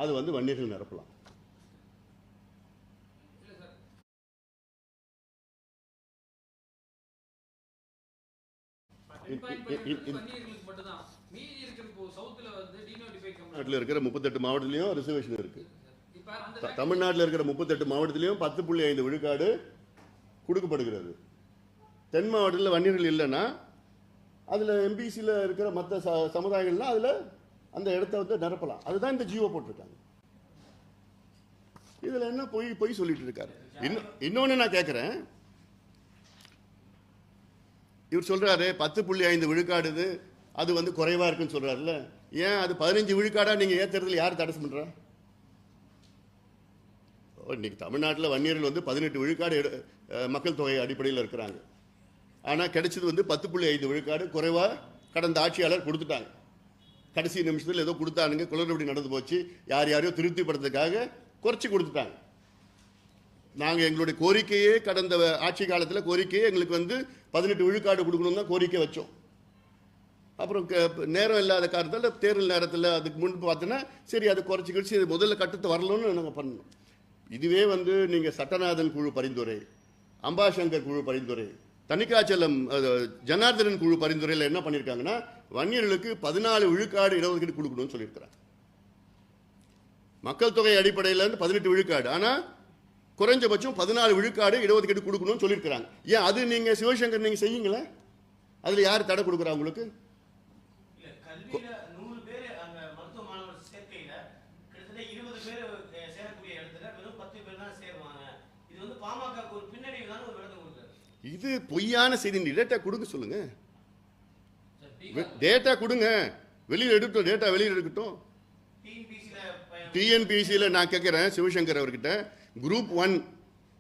Speaker 1: அது வந்து வன்னியர்கள் நிரப்பலாம். தமிழ்நாட்டில் இருக்கிற 38 மாவட்டத்திலையும் ரிசர்வேஷன் இருக்கு. தமிழ்நாட்டில் இருக்கிற 38 மாவட்டத்திலையும் 10.5 விழுக்காடு கொடுக்கப்படுகிறது. தென் மாவட்டத்தில் வன்னியர்கள் இல்லைன்னா அதில் எம்பிசியில் இருக்கிற மற்ற சமுதாயங்கள்லாம் அதில் அந்த இடத்த வந்து நிரப்பலாம். அதுதான் இந்த ஜியோ போட்டிருக்காங்க. இதில் என்ன பொய் சொல்லிட்டு இருக்காரு. இன்னொன்று நான் கேட்குறேன், இவர் சொல்றாரு 10.5 விழுக்காடு அது வந்து குறைவா இருக்குன்னு சொல்றாருல்ல. ஏன் அது 15 விழுக்காடா நீங்க ஏத்துறதுல யார் தடை பண்றா? இன்னைக்கு தமிழ்நாட்டில் வன்னியர்கள் வந்து 18 விழுக்காடு மக்கள் தொகை அடிப்படையில் இருக்கிறாங்க. ஆனால் கிடைச்சது வந்து 10.5 விழுக்காடு குறைவா கடந்த ஆட்சியாளர் கொடுத்துட்டாங்க. கடைசி நிமிஷத்தில் ஏதோ கொடுத்தானுங்க, குளறுபடி நடந்து போச்சு, யாரையோ திருப்திப்படுறதுக்காக குறைச்சி கொடுத்துட்டாங்க. நாங்கள் எங்களுடைய கோரிக்கையே கடந்த ஆட்சி காலத்தில் கோரிக்கையே எங்களுக்கு வந்து 18 விழுக்காடு கொடுக்கணும் தான் கோரிக்கை வச்சோம். அப்புறம் நேரம் இல்லாத காரணத்தால் தேர்தல் நேரத்தில் அதுக்கு முன்பு பார்த்தோன்னா சரி அதை குறைச்சி கழிச்சு முதல்ல கட்டத்தை வரணும்னு நாங்கள் பண்ணணும். இதுவே வந்து நீங்கள் சட்டநாதன் குழு பரிந்துரை, அம்பாசங்கர் குழு பரிந்துரை, தணிக்காச்சலம் ஜனார்தனன் குழு பரிந்துரையில் என்ன பண்ணியிருக்காங்கன்னா வன்னியர்களுக்கு 14 விழுக்காடு இடஒதுக்கீடு கொடுக்கணும்னு சொல்லியிருக்கிறாங்க. மக்கள் தொகை அடிப்படையில் இருந்து 18 விழுக்காடு, ஆனால் குறைஞ்சபட்சம் 14 விழுக்காடு இடஒதுக்கீடு கொடுக்கணும்னு சொல்லியிருக்கிறாங்க. ஏன் அது நீங்கள் சிவசங்கர் நீங்கள் செய்யுங்களே, அதில் யார் தடை கொடுக்குறா உங்களுக்கு? இது பொய்யான செய்தி. டேட்டா கொடுக்க சொல்லுங்க, டேட்டா கொடுங்க, வெளியில் எடுக்கட்டும், டேட்டா வெளியில் எடுக்கட்டும். டிஎன்பிசியில் நான் கேட்குறேன் சிவசங்கர் அவர்கிட்ட, குரூப் 1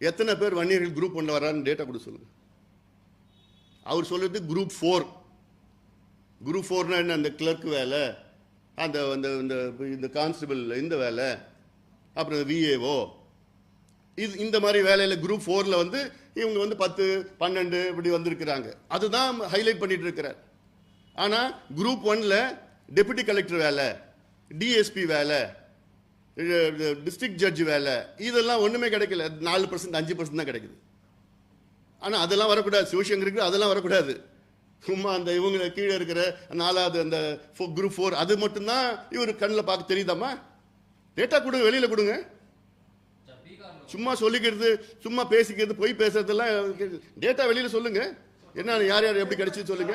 Speaker 1: எத்தனை பேர் வன்னியர்கள் குரூப் 1 வர்றான்னு டேட்டா கொடுக்க சொல்லுங்க. அவர் சொல்றது குரூப் 4. குரூப் 4னா என்ன? அந்த கிளர்க் வேலை, அந்த இந்த கான்ஸ்டபிள் இந்த வேலை, அப்புறம் விஏஓ, இந்த மாதிரி வேலையில் குரூப் 4ல் வந்து இவங்க வந்து 10, 12 இப்படி வந்திருக்கிறாங்க. அதுதான் ஹைலைட் பண்ணிட்டு இருக்கிறார். ஆனால் குரூப் 1ல் டெபுட்டி கலெக்டர் வேலை, டிஎஸ்பி வேலை, டிஸ்ட்ரிக்ட் ஜட்ஜ் வேலை, இதெல்லாம் ஒன்றுமே கிடைக்கல. 4%, 5% தான் கிடைக்குது. ஆனால் அதெல்லாம் வரக்கூடாது. சிவசங்கருக்கு அதெல்லாம் வரக்கூடாது. சும்மா அந்த இவங்க கீழே இருக்கிற 4வது அந்த குரூப் 4 அது மட்டும்தான் இவர் கண்ணில் பார்க்க தெரியுதாம்மா? டேட்டா கொடுங்க, வெளியில் கொடுங்க. சும்மா சொல்லிக்கிறது, சும்மா பேசிக்கிறது, பொய் பேசுறதெல்லாம் டேட்டா வெளியில் சொல்லுங்க. என்ன யார் யார் எப்படி கிடைச்சு சொல்லுங்க.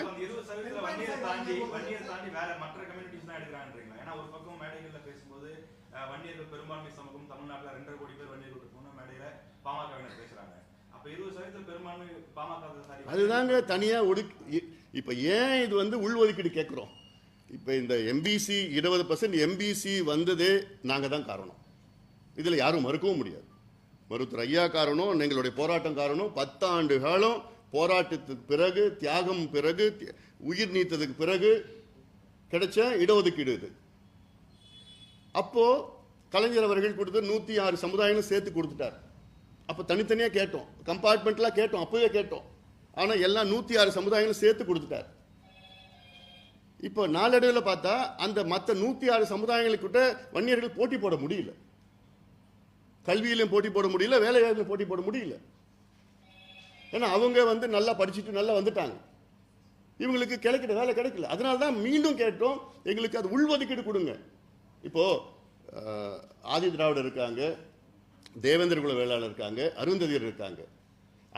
Speaker 1: அதுதாங்க தனியா இப்ப ஏன் இது வந்து உள்ஒதுக்கீடு கேட்கிறோம். இப்ப இந்த எம்பிசி 20% எம்பிசி வந்ததே நாங்க தான் காரணம். இதுல யாரும் மறுக்கவும் முடியாது. மருத்துவர் ஐயா காரணம், எங்களுடைய போராட்டம் காரணம். 10 ஆண்டு காலம் போராட்டத்துக்கு பிறகு, தியாகம் பிறகு, உயிர் நீத்ததுக்கு பிறகு கிடைச்ச இடஒதுக்கீடு இது. அப்போ கலைஞர் அவர்கள் கொடுத்து 106 சமுதாயங்களும் சேர்த்து கொடுத்துட்டார். அப்போ தனித்தனியாக கேட்டோம், கம்பார்ட்மெண்ட்லாம் கேட்டோம், அப்பவே கேட்டோம். ஆனால் எல்லாம் 106 சமுதாயங்களும் சேர்த்து கொடுத்துட்டார். இப்போ நாளடைவில் பார்த்தா அந்த மற்ற 106 சமுதாயங்களுக்கிட்ட வன்னியர்கள் போட்டி போட முடியல. கல்வியிலும் போட்டி போட முடியல, வேலை வாய்ப்பிலும் போட்டி போட முடியல. ஏன்னா அவங்க வந்து நல்லா படிச்சுட்டு நல்லா வந்துட்டாங்க. இவங்களுக்கு கிடைக்கிற வேலை கிடைக்கல. அதனால தான் மீண்டும் கேட்டோம், எங்களுக்கு அது உள்ஒதுக்கீடு கொடுங்க. இப்போது ஆதி திராவிடர் இருக்காங்க, தேவேந்திர குல வேளாளர் இருக்காங்க, அருந்ததியர் இருக்காங்க.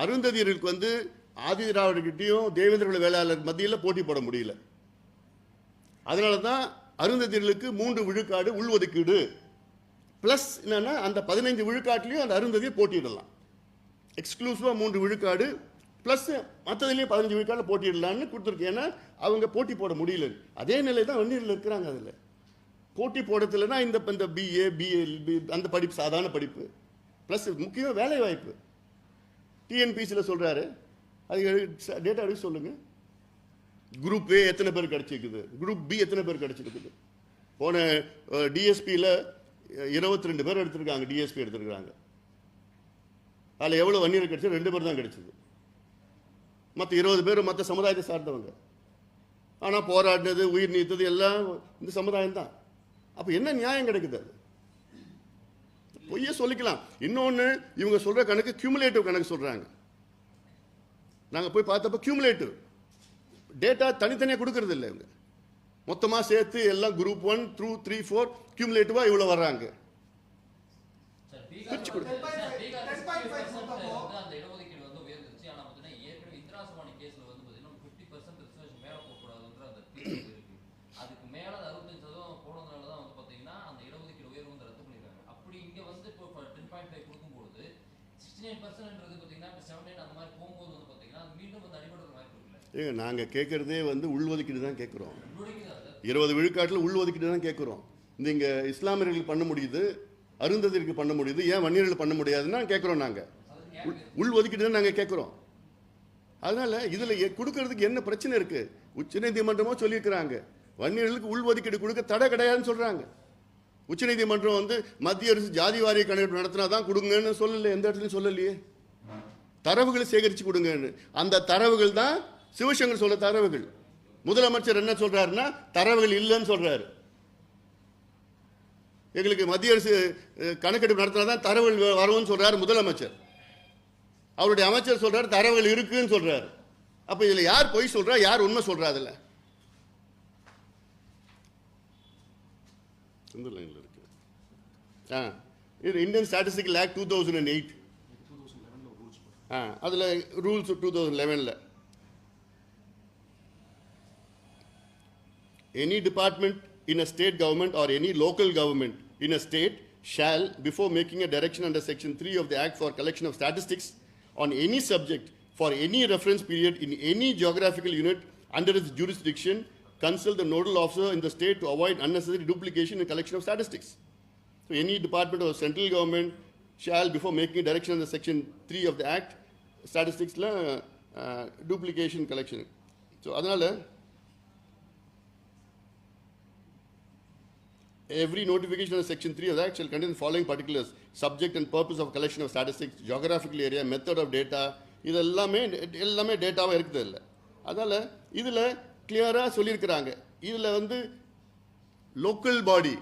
Speaker 1: அருந்ததியருக்கு வந்து ஆதி திராவிடர்கிட்டையும் தேவேந்திர குல வேளாளர் மத்தியில் போட்டி போட முடியல. அதனால தான் அருந்ததியர்களுக்கு 3 விழுக்காடு உள்ஒதுக்கீடு ப்ளஸ் என்னன்னா அந்த 15 விழுக்காட்டிலையும் அந்த அருந்ததியை போட்டியிடலாம். எக்ஸ்க்ளூசிவாக 3 விழுக்காடு ப்ளஸ் மற்றதுலேயும் 15 விழுக்காடு போட்டியிடலான்னு கொடுத்துருக்கு. ஏன்னா அவங்க போட்டி போட முடியல. அதே நிலை தான் வன்னியரில் இருக்கிறாங்க. அதில் போட்டி போடுறதுலனா இந்த பிஏ பிஏ அந்த படிப்பு சாதாரண படிப்பு ப்ளஸ் முக்கியமாக வேலை வாய்ப்பு. டிஎன்பிசியில் சொல்கிறாரு, அது டேட்டா எடுக்க சொல்லுங்கள். குரூப் ஏ எத்தனை பேர் கிடச்சிருக்குது, குரூப் பி எத்தனை பேர் கிடச்சிருக்குது. போன டிஎஸ்பியில் 22 பேர் எடுத்திருக்காங்க, டிஎஸ்பி எடுத்திருக்காங்க. அதில் எவ்வளோ வன்னியர் கிடச்சது? 2 பேர் தான் கிடச்சிது. மற்ற 20 பேர் மற்ற சமுதாயத்தை சார்ந்தவங்க. ஆனால் போராடினது உயிர் நீத்தது எல்லாம் இந்த சமுதாயம் தான். அப்போ என்ன நியாயம் கிடைக்குது? அது பொய்ய சொல்லிக்கலாம். இன்னொன்று, இவங்க சொல்கிற கணக்கு கியூமுலேட்டிவ் கணக்கு சொல்கிறாங்க. நாங்கள் போய் பார்த்தப்போ கியூமுலேட்டிவ் டேட்டா தனித்தனியாக கொடுக்கறது இல்லை. இவங்க மொத்தமாக சேர்த்து எல்லாம் குரூப் 1 through 3 4 கியூமுலேட்டிவாக இவ்வளோ வர்றாங்க. பிரிச்சு கொடுத்து நாங்கள் கேட்குறதே வந்து உள்ஒதுக்கீடு தான் கேட்குறோம். 20 விழுக்காட்டில் உள்ஒதுக்கீடு தான் கேட்குறோம். இங்கே இஸ்லாமியர்களுக்கு பண்ண முடியுது, அருந்ததிற்கு பண்ண முடியுது, ஏன் வன்னியர்கள் பண்ண முடியாதுன்னா கேட்குறோம். நாங்கள் உள்ஒதுக்கீடு தான் நாங்கள் கேட்குறோம். அதனால் இதில் கொடுக்கறதுக்கு என்ன பிரச்சனை இருக்குது? உச்சநீதிமன்றமும் சொல்லியிருக்கிறாங்க, வன்னியர்களுக்கு உள்ஒதுக்கீடு கொடுக்க தடை கிடையாதுன்னு சொல்கிறாங்க. உச்சநீதிமன்றம் வந்து மத்திய அரசு ஜாதி வாரிய கணக்கெடுப்பு நடத்தினா தான் கொடுங்கன்னு சொல்லலை, எந்த இடத்துலையும் சொல்லலையே. தரவுகளை சேகரித்து கொடுங்கன்னு. அந்த தரவுகள் தான் சிவசங்கர் சொல்ல தரவுகள். முதலமைச்சர் என்ன சொல்றாருன்னா தரவுகள் இல்லைன்னு சொல்றாரு. எங்களுக்கு மத்திய அரசு கணக்கெடுப்பு நடத்தினாதான் தரவுகள் வரும்னு சொல்றாரு முதலமைச்சர். அவருடைய அமைச்சர் சொல்றாரு தரவுகள் இருக்குன்னு சொல்றாரு. அப்ப இதுல யார் பொய் சொல்றா, யார் உண்மை சொல்றா? அதுல இருக்கு. இது இந்தியன் ஸ்டாட்டிஸ்டிக்கல் ஆக்ட் 2008. அதில் rules 2011. Any department in a state government or any local government in a state shall, before making a direction under section 3 of the Act for collection of statistics on any subject for any reference period in any geographical unit under its jurisdiction, consult the nodal officer in the state to avoid unnecessary duplication in collection of statistics. So any department of central government shall, before making a direction under section 3 of the Act, statistics duplication collection. So அதனால every notification under section 3 of the Act shall contain the following particulars: subject and purpose of collection of statistics, geographical area, method of data. இது எல்லாமே டேட்டாவாக இருக்குது. இல்லை அதனால் இதில் கிளியராக சொல்லியிருக்கிறாங்க. இதில் வந்து local body,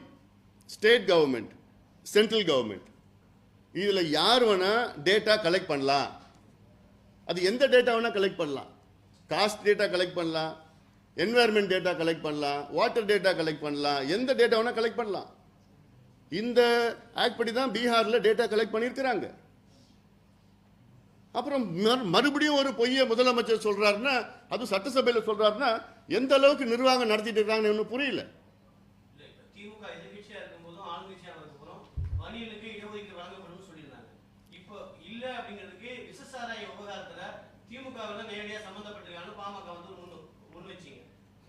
Speaker 1: state government, central government, இதில் யார் வேணால் டேட்டா கலெக்ட் பண்ணலாம். அது எந்த டேட்டா வேணால் கலெக்ட் பண்ணலாம். காஸ்ட் டேட்டா கலெக்ட் பண்ணலாம், என்வாயர்மெண்ட் டேட்டா கலெக்ட் பண்ணலாம், வாட்டர் டேட்டா கலெக்ட் பண்ணலாம், எந்த டேட்டா வேணால் கலெக்ட் பண்ணலாம். இந்த ஆக்ட் படி தான் பீகாரில் டேட்டா கலெக்ட் பண்ணியிருக்கிறாங்க. அப்புறம் மறுபடியும் ஒரு பொய்யை முதலமைச்சர் சொல்றாருன்னா, அது சட்டசபையில் சொல்றாருன்னா எந்த அளவுக்கு நிர்வாகம் நடத்திட்டு இருக்காங்கன்னு ஒன்றும் புரியல.
Speaker 3: திமுக எதிர்கட்சியா இருக்கும்போதும் ஆளுங்கட்சியா இருக்கும்போதும் வன்னியர்களுக்கு இடஒதுக்கீடு வழங்கப்படும் சொல்லியிருந்தாங்க. இப்போ இல்ல அப்படிங்கிறதுக்கு விசசாராய விவகாரத்துல திமுகவில் நேரடியாக சம்பந்தப்பட்டிருக்காங்க. பாமக வந்து முன் வச்சிங்க.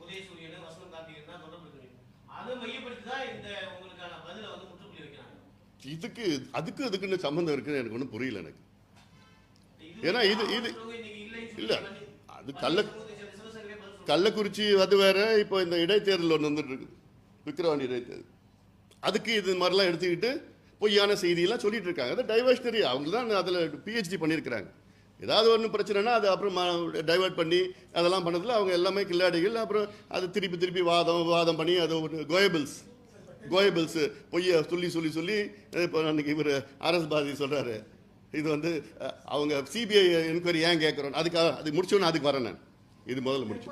Speaker 3: உதயசூரியன், வசனம் கார்த்திகேயன் தான் தொடர்பு. அதை மையப்படுத்தி தான் இந்த உங்களுக்கான பதிலை வந்து முற்றுப்புள்ளி வைக்கிறாங்க.
Speaker 1: அதுக்குன்னு சம்பந்தம் இருக்குன்னு எனக்கு ஒன்றும் புரியல. எனக்கு ஏன்னா இது இல்ல, அது கள்ளக்குறிச்சி அது வேற. இப்போ இந்த இடைத்தேர்தல் ஒன்று வந்துட்டு இருக்குது, விக்கிரவாண்டி இடைத்தேர்தல். அதுக்கு இது மாதிரிலாம் எடுத்துக்கிட்டு பொய்யான செய்தியெல்லாம் சொல்லிட்டு இருக்காங்க. அது டைவர்ஷனரி. அவங்க தான் அதில் பிஹெச்டி பண்ணியிருக்கிறாங்க. ஏதாவது ஒன்று பிரச்சனைனா அது அப்புறம் டைவர்ட் பண்ணி அதெல்லாம் பண்ணதில் அவங்க எல்லாமே கில்லாடிகள். அப்புறம் அது திருப்பி வாதம் பண்ணி அது ஒரு கோயபிள்ஸ் பொய்யை சொல்லி இப்போ அன்றைக்கி இவர் ஆர்எஸ் பாரதி சொல்கிறாரு, இது வந்து அவங்க சிபிஐ என்கொயரி ஏன் கேட்குறோம், அதுக்காக அது முடிச்சோன்னு அதுக்கு வரேன். நான் இது முதல்ல முடிச்சு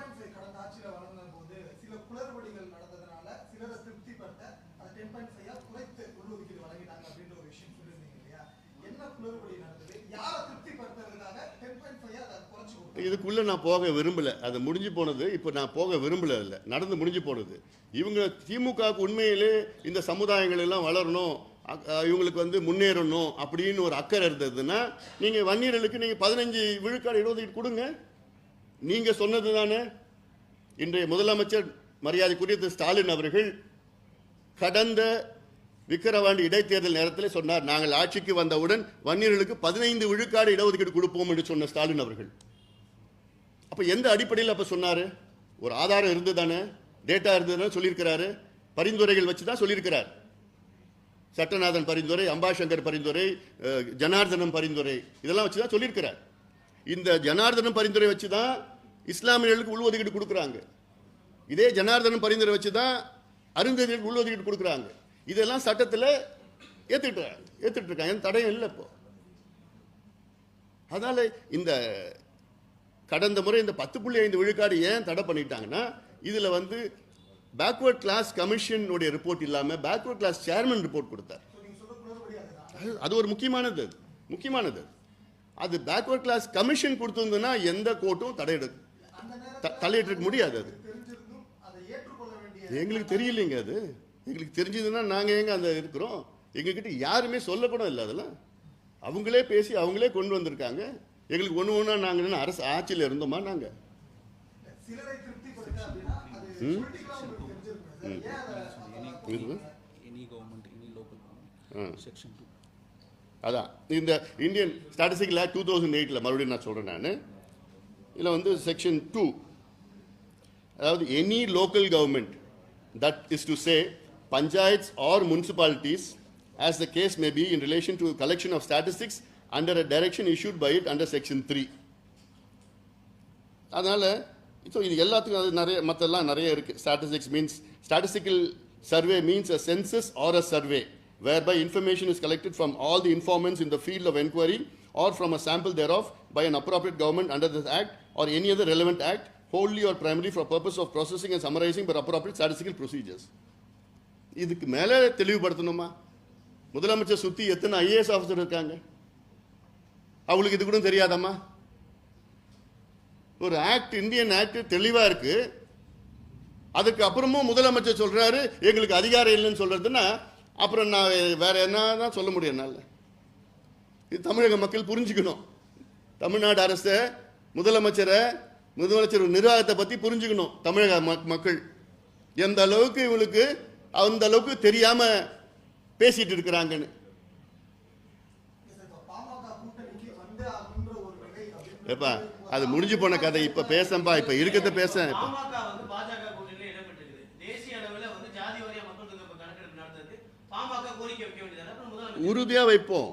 Speaker 1: இதுக்குள்ளே நான் போக விரும்பலை. அது முடிஞ்சு போனது. இப்போ நான் போக விரும்பலை. இல்லை, நடந்து முடிஞ்சு போனது. இவங்க திமுகவுக்கு உண்மையிலே இந்த சமுதாயங்கள் எல்லாம் வளரணும், இவங்களுக்கு வந்து முன்னேறணும் அப்படின்னு ஒரு அக்கறை இருந்ததுன்னா நீங்கள் வன்னியர்களுக்கு நீங்கள் 15 விழுக்காடு இடஒதுக்கீடு கொடுங்க. நீங்கள் சொன்னது தானே. இன்றைய முதலமைச்சர் மரியாதைக்குரிய திரு ஸ்டாலின் அவர்கள் கடந்த விக்கிரவாண்டி இடைத்தேர்தல் நேரத்தில் சொன்னார், நாங்கள் ஆட்சிக்கு வந்தவுடன் வன்னியர்களுக்கு 15 விழுக்காடு இடஒதுக்கீடு கொடுப்போம் என்று சொன்ன ஸ்டாலின் அவர்கள். அப்போ எந்த அடிப்படையில் அப்போ சொன்னார்? ஒரு ஆதாரம் இருந்து தானே, டேட்டா இருந்ததுன்னு சொல்லியிருக்கிறாரு. பரிந்துரைகள் வச்சு தான் சொல்லியிருக்கிறார். சட்டநாதன் பரிந்துரை, அம்பாசங்கர் பரிந்துரை, ஜனார்தனம் பரிந்துரை, இதெல்லாம் வச்சு தான் சொல்லியிருக்கிறார். இந்த ஜனார்தனம் பரிந்துரை வச்சு தான் இஸ்லாமியர்களுக்கு உள்ஒதுக்கீடு கொடுக்குறாங்க. இதே ஜனார்தனம் பரிந்துரை வச்சு தான் அருந்ததிகளுக்கு உள்ஒதுக்கீடு கொடுக்குறாங்க. இதெல்லாம் சட்டத்தில் ஏற்றுட்டு இருக்காங்க. எந்த தடையும் இல்லை இப்போ. அதனால இந்த கடந்த முறை இந்த 10.5 விழுக்காடு ஏன் தடை பண்ணிட்டாங்கன்னா, இதில் வந்து பேக்வர்ட் கிளாஸ் கமிஷனுடைய ரிப்போர்ட் இல்லாமல் பேக்வர்ட் கிளாஸ் சேர்மன் ரிப்போர்ட் கொடுத்தார். அது ஒரு முக்கியமானது. அது பேக்வர்ட் கிளாஸ் கமிஷன் கொடுத்திருந்ததுன்னா எந்த கோர்ட்டும் தலையிட்டு முடியாது. அது எங்களுக்கு தெரியலைங்க. அது எங்களுக்கு தெரிஞ்சதுன்னா நாங்கள் எங்க அந்த இருக்கிறோம்? எங்ககிட்ட யாருமே சொல்லக்கூட இல்லை. அதெல்லாம் அவங்களே பேசி அவங்களே கொண்டு வந்திருக்காங்க. எங்களுக்கு ஒன்று நாங்கள் அரசு ஆட்சியில் இருந்தோமா? நாங்கள் அதான் இந்த இந்தியன் ஸ்டாட்டிஸ்டிக்கல் ஆக்ட் 2008 மறுபடியும் நான் சொல்கிறேன். நான் இதில் வந்து செக்ஷன் 2, அதாவது any local government, that is to say panchayats or municipalities, as the case may be, in relation to collection of statistics under a direction issued by it under section 3. அதனால் ஸோ இது எல்லாத்துக்கும் அது நிறைய மற்றெல்லாம் நிறைய இருக்குது. Statistics means statistical survey means a census or a survey whereby information is collected from all the informants in the field of enquiry or from a sample thereof by an appropriate government under this act or any other relevant act, wholly or primarily for purpose of processing and summarizing by appropriate statistical procedures. இதுக்கு மேலே தெளிவுபடுத்தணுமா? முதலமைச்சர் சுற்றி எத்தனை ஐஏஎஸ் ஆஃபீஸர் இருக்காங்க? அவங்களுக்கு இது கூட தெரியாதம்மா? ஒரு ஆக்ட், இந்தியன் ஆக்ட் தெளிவாக இருக்கு. அதுக்கு அப்புறமும் முதலமைச்சர் சொல்றாரு எங்களுக்கு அதிகாரம் இல்லைன்னு சொல்றதுன்னா அப்புறம் நான் வேற என்ன தான் சொல்ல முடியும் என்னால்? இது தமிழக மக்கள் புரிஞ்சுக்கணும். தமிழ்நாடு அரசை, முதலமைச்சர் நிர்வாகத்தை பற்றி புரிஞ்சுக்கணும். தமிழக மக்கள் எந்த அளவுக்கு இவங்களுக்கு அந்த அளவுக்கு தெரியாம பேசிட்டு இருக்கிறாங்கன்னு. எப்பா அது முடிஞ்சு போன கதை. இப்ப பேசப்பா, இப்ப இருக்கிறத பேச. உறுதியா வைப்போம்.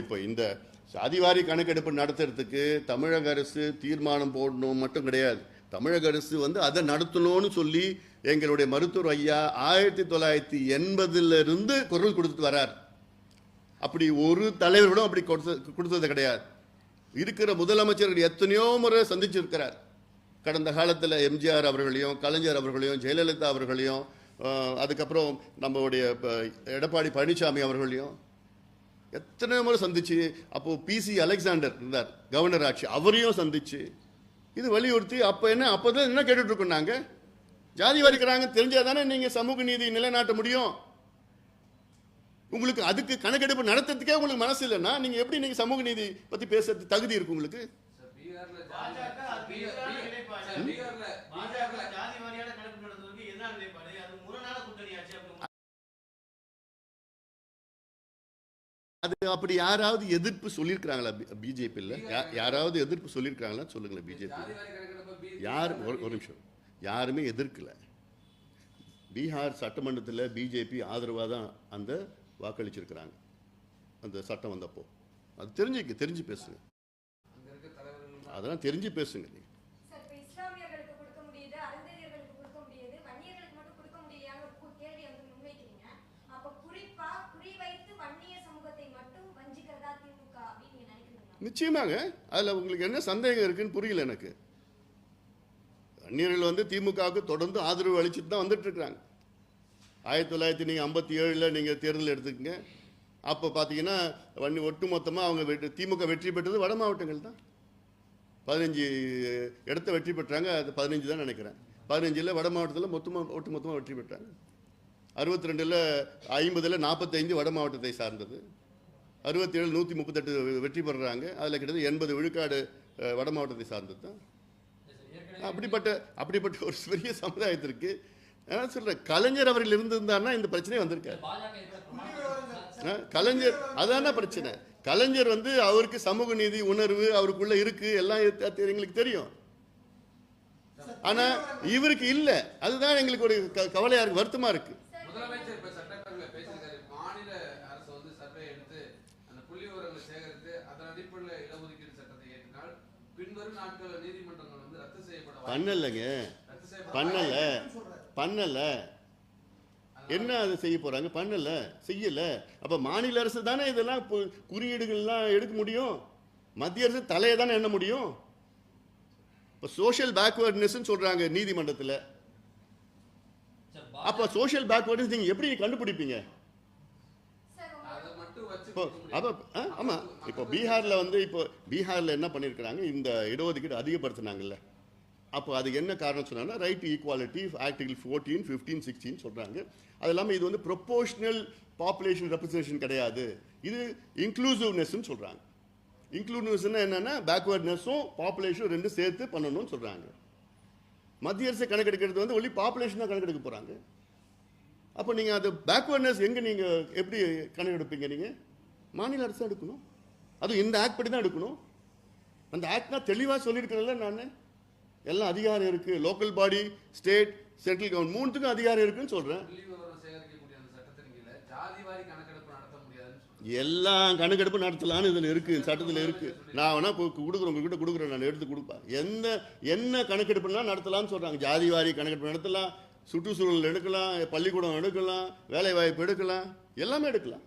Speaker 1: இப்ப இந்த சாதிவாரி கணக்கெடுப்பு நடத்துறதுக்கு தமிழக அரசு தீர்மானம் போடணும் மட்டும் கிடையாது. தமிழக அரசு வந்து அதை நடத்தணும்னு சொல்லி எங்களுடைய மருத்துவர் ஐயா 1980 குரல் கொடுத்துட்டு வரார். அப்படி ஒரு தலைவர்களும் அப்படி கொடுத்தது கிடையாது. இருக்கிற முதலமைச்சர்கள் எத்தனையோ முறை சந்திச்சிருக்கிறார். கடந்த காலத்தில் எம்ஜிஆர் அவர்களையும், கலைஞர் அவர்களையும், ஜெயலலிதா அவர்களையும், அதுக்கப்புறம் நம்மளுடைய எடப்பாடி பழனிசாமி அவர்களையும் எத்தனையோ முறை சந்திச்சு, அப்போ பிசி அலெக்சாண்டர் இருந்தார் கவர்னர் ஆட்சி, அவரையும் சந்திச்சு இது வலியுறுத்தி அப்போதான் என்ன கேட்டுட்டு இருக்கோம்? நாங்கள் ஜாதி வரிக்கிறாங்க தெரிஞ்சாதானே நீங்கள் சமூக நீதி நிலைநாட்ட முடியும். உங்களுக்கு அதுக்கு கணக்கெடுப்பு நடத்துறதுக்கே உங்களுக்கு மனசு இல்லைன்னா நீங்கள் எப்படி நீங்கள் சமூக நீதி பற்றி பேசுறது தகுதி இருக்கு உங்களுக்கு? அது அப்படி யாராவது எதிர்ப்பு சொல்லியிருக்கிறாங்களா பிஜேபியில்? யாராவது எதிர்ப்பு சொல்லியிருக்கிறாங்களா சொல்லுங்களேன். பிஜேபி யார்? ஒரு நிமிஷம், யாருமே எதிர்க்கல. பீகார் சட்டமன்றத்தில் பிஜேபி ஆதரவாக தான் அந்த வாக்களிச்சிருக்கிறாங்க அந்த சட்டம் வந்தப்போ. அது தெரிஞ்சு பேசுங்க. அதெல்லாம் தெரிஞ்சு பேசுங்க. நீங்க நிச்சயமாக அதில் உங்களுக்கு என்ன சந்தேகம் இருக்குன்னு புரியல எனக்கு. வன்னியர்கள் வந்து திமுகவுக்கு தொடர்ந்து ஆதரவு அளிச்சுட்டு தான் வந்துட்டு இருக்கிறாங்க. 1957 நீங்கள் தேர்தல் எடுத்துக்கங்க. அப்போ பார்த்தீங்கன்னா ஒட்டுமொத்தமாக அவங்க திமுக வெற்றி பெற்றது வட மாவட்டங்கள் தான். 15 இடத்த வெற்றி பெற்றாங்க. அது 15 தான் நினைக்கிறேன். 15ல் வட மாவட்டத்தில் ஒட்டுமொத்தமாக வெற்றி பெற்றாங்க. 62ல் 50ல் 45 வட மாவட்டத்தை சார்ந்தது. 67 138 வெற்றி பெறுறாங்க. அதில் கிட்டத்தட்ட 80 விழுக்காடு வட மாவட்டத்தை சார்ந்தது தான். அப்படிப்பட்ட ஒரு பெரிய சமுதாயத்திற்கு நான் சொல்கிறேன், கலைஞர் அவர்கள் இருந்திருந்தாருன்னா இந்த பிரச்சனையே வந்திருக்காரு. கலைஞர் அதான பிரச்சனை. கலைஞர் வந்து அவருக்கு சமூக நீதி உணர்வு அவருக்குள்ள இருக்கு, எல்லாம் எங்களுக்கு தெரியும். ஆனா இவருக்கு இல்ல. அதுதான் எங்களுக்கு ஒரு கவலையா இருக்கு, வருத்தமா இருக்கு.
Speaker 4: முதலமைச்சர் இப்ப சட்டப்பேரவையில பேசியிருக்காரு. மாநில அரசு வந்து சர்வே எடுத்து அந்த புள்ளி விவரங்களை சேகரித்து அதன் அடிப்படையில் இடஒதுக்கீடு சட்டத்தை ஏற்றினால் பின்வரும் நாட்களில் நீதிமன்றங்கள் வந்து ரத்து செய்யப்பட
Speaker 1: பண்ணலங்க, பண்ணல. என்ன அதை செய்ய போறாங்க? பண்ணல, செய்யல. அப்ப மாநில அரசு தானே இதெல்லாம் குறியீடுகள்லாம் எடுக்க முடியும். மத்திய அரசு தலையை தானே எண்ண முடியும். இப்போ சோஷியல் பேக்வர்ட்னஸ் சொல்றாங்க நீதிமன்றத்தில். அப்போ சோஷியல் பேக்வர்ட்னஸ் நீங்க எப்படி கண்டுபிடிப்பீங்க? ஆமா, இப்போ பீகார்ல என்ன பண்ணிருக்காங்க, இந்த இடஒதுக்கீடு அதிகப்படுத்தினாங்கல்ல. அப்போ அது என்ன காரணம் சொன்னாங்கன்னா, ரைட் டு ஈக்குவாலிட்டி ஆர்டிகல் 14, 15, 16 சொல்றாங்க. அது இல்லாமல் இது வந்து ப்ரொபோஷனல் பாப்புலேஷன் ரெப்ரசன்டேஷன் கிடையாது, இது இன்க்ளூசிவ்னஸ்ன்னு சொல்றாங்க. இன்க்ளூசிவ்னஸ்னா என்னன்னா, பேக்வர்ட்னஸும் பாப்புலேஷனும் ரெண்டும் சேர்த்து பண்ணணும்னு சொல்றாங்க. மத்திய அரசு கணக்கெடுக்கிறது வந்து ஒன்லி பாப்புலேஷன் தான் கணக்கெடுக்க போறாங்க. அப்போ நீங்க அது பேக்வர்ட்னஸ் எங்க நீங்க எப்படி கணக்கெடுப்பீங்க? நீங்க மாநில அரசு எடுக்கணும். அதுவும் இந்த ஆக்ட் படி தான் எடுக்கணும். அந்த ஆக்ட் நான் தெளிவாக சொல்லியிருக்கிறேன்ல, நான் எல்லாம் அதிகாரம் இருக்கு. Local body, state, central government மூணுத்துக்கும் அதிகாரம் இருக்குன்னு சொல்றேன். எல்லாம் கணக்கெடுப்பு நடத்தலான்னு இதில் இருக்கு, சட்டத்தில் இருக்கு. நான் வேணா கொடுக்குறேன், உங்ககிட்ட கொடுக்குறேன், நான் எடுத்து கொடுப்பேன். என்ன கணக்கெடுப்புனா நடத்தலாம்னு சொல்றாங்க. ஜாதி வாரி கணக்கெடுப்பு நடத்தலாம், சுற்றுச்சூழல் எடுக்கலாம், பள்ளிக்கூடம் எடுக்கலாம், வேலை வாய்ப்பு எடுக்கலாம், எல்லாமே எடுக்கலாம்.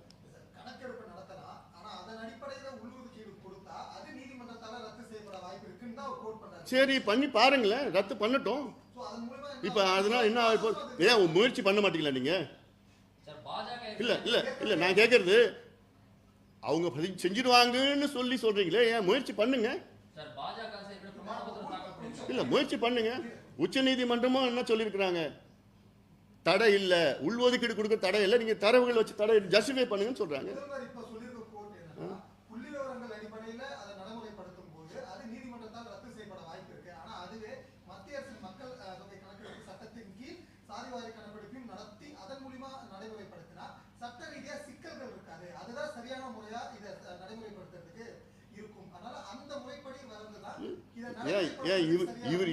Speaker 5: கணக்கெடுப்பு நடத்தலாம், ஆனா அதன் அடிப்படையில் உள்ஒதுக்கீடு கொடுத்தா அது நீதிமன்றத்தால ரத்து செய்யப்பட வாய்ப்பு இருக்குன்னு தான் கோட் பண்றாங்க.
Speaker 1: சரி, பண்ணி பாருங்களேன், ரத்து பண்ணட்டும். இப்ப அதனால என்ன ஏன் முயற்சி பண்ண மாட்டீங்களா நீங்க? இல்ல நான் கேட்கறது, அவங்க செஞ்சிருவாங்கன்னு சொல்றீங்களே, ஏன் முயற்சி பண்ணுங்க. இல்ல முயற்சி பண்ணுங்க. உச்ச நீதிமன்றமும் என்ன சொல்லியிருக்கிறாங்க, தடை இல்ல, உள்ஒதுக்கீடு கொடுக்க தடை இல்ல, நீங்க தரவுகள் வச்சு தடை ஜஸ்டிஃபை பண்ணுங்கன்னு சொல்றாங்க.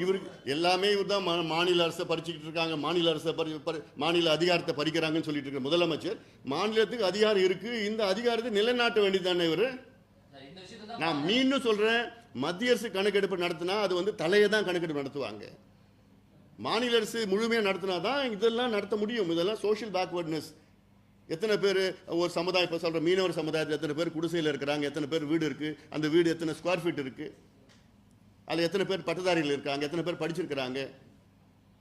Speaker 1: இவருக்கு எல்லாமே இவர் தான் மாநில அரசை பறிச்சுக்கிட்டு இருக்காங்க, மாநில அதிகாரத்தை பறிக்கிறாங்கன்னு சொல்லிட்டு இருக்க முதலமைச்சர். மாநிலத்துக்கு அதிகாரம் இருக்கு, இந்த அதிகாரத்தை நிலைநாட்ட வேண்டியதானே இவரு. நான் மீண்டும் சொல்றேன், மத்திய அரசு கணக்கெடுப்பு நடத்தினா அது வந்து தலையை தான் கணக்கெடுப்பு நடத்துவாங்க. மாநில அரசு முழுமையாக நடத்தினா தான் இதெல்லாம் நடத்த முடியும். இதெல்லாம் சோஷியல் பேக்வர்ட்னஸ். எத்தனை பேர் ஒரு சமுதாயம், இப்போ சொல்ற மீனவர் சமுதாயத்தில் எத்தனை பேர் குடிசையில் இருக்கிறாங்க, எத்தனை பேர் வீடு இருக்கு, அந்த வீடு எத்தனை ஸ்கொயர் ஃபீட் இருக்கு, அதில் எத்தனை பேர் பட்டதாரிகள் இருக்காங்க, எத்தனை பேர் படிச்சிருக்கிறாங்க,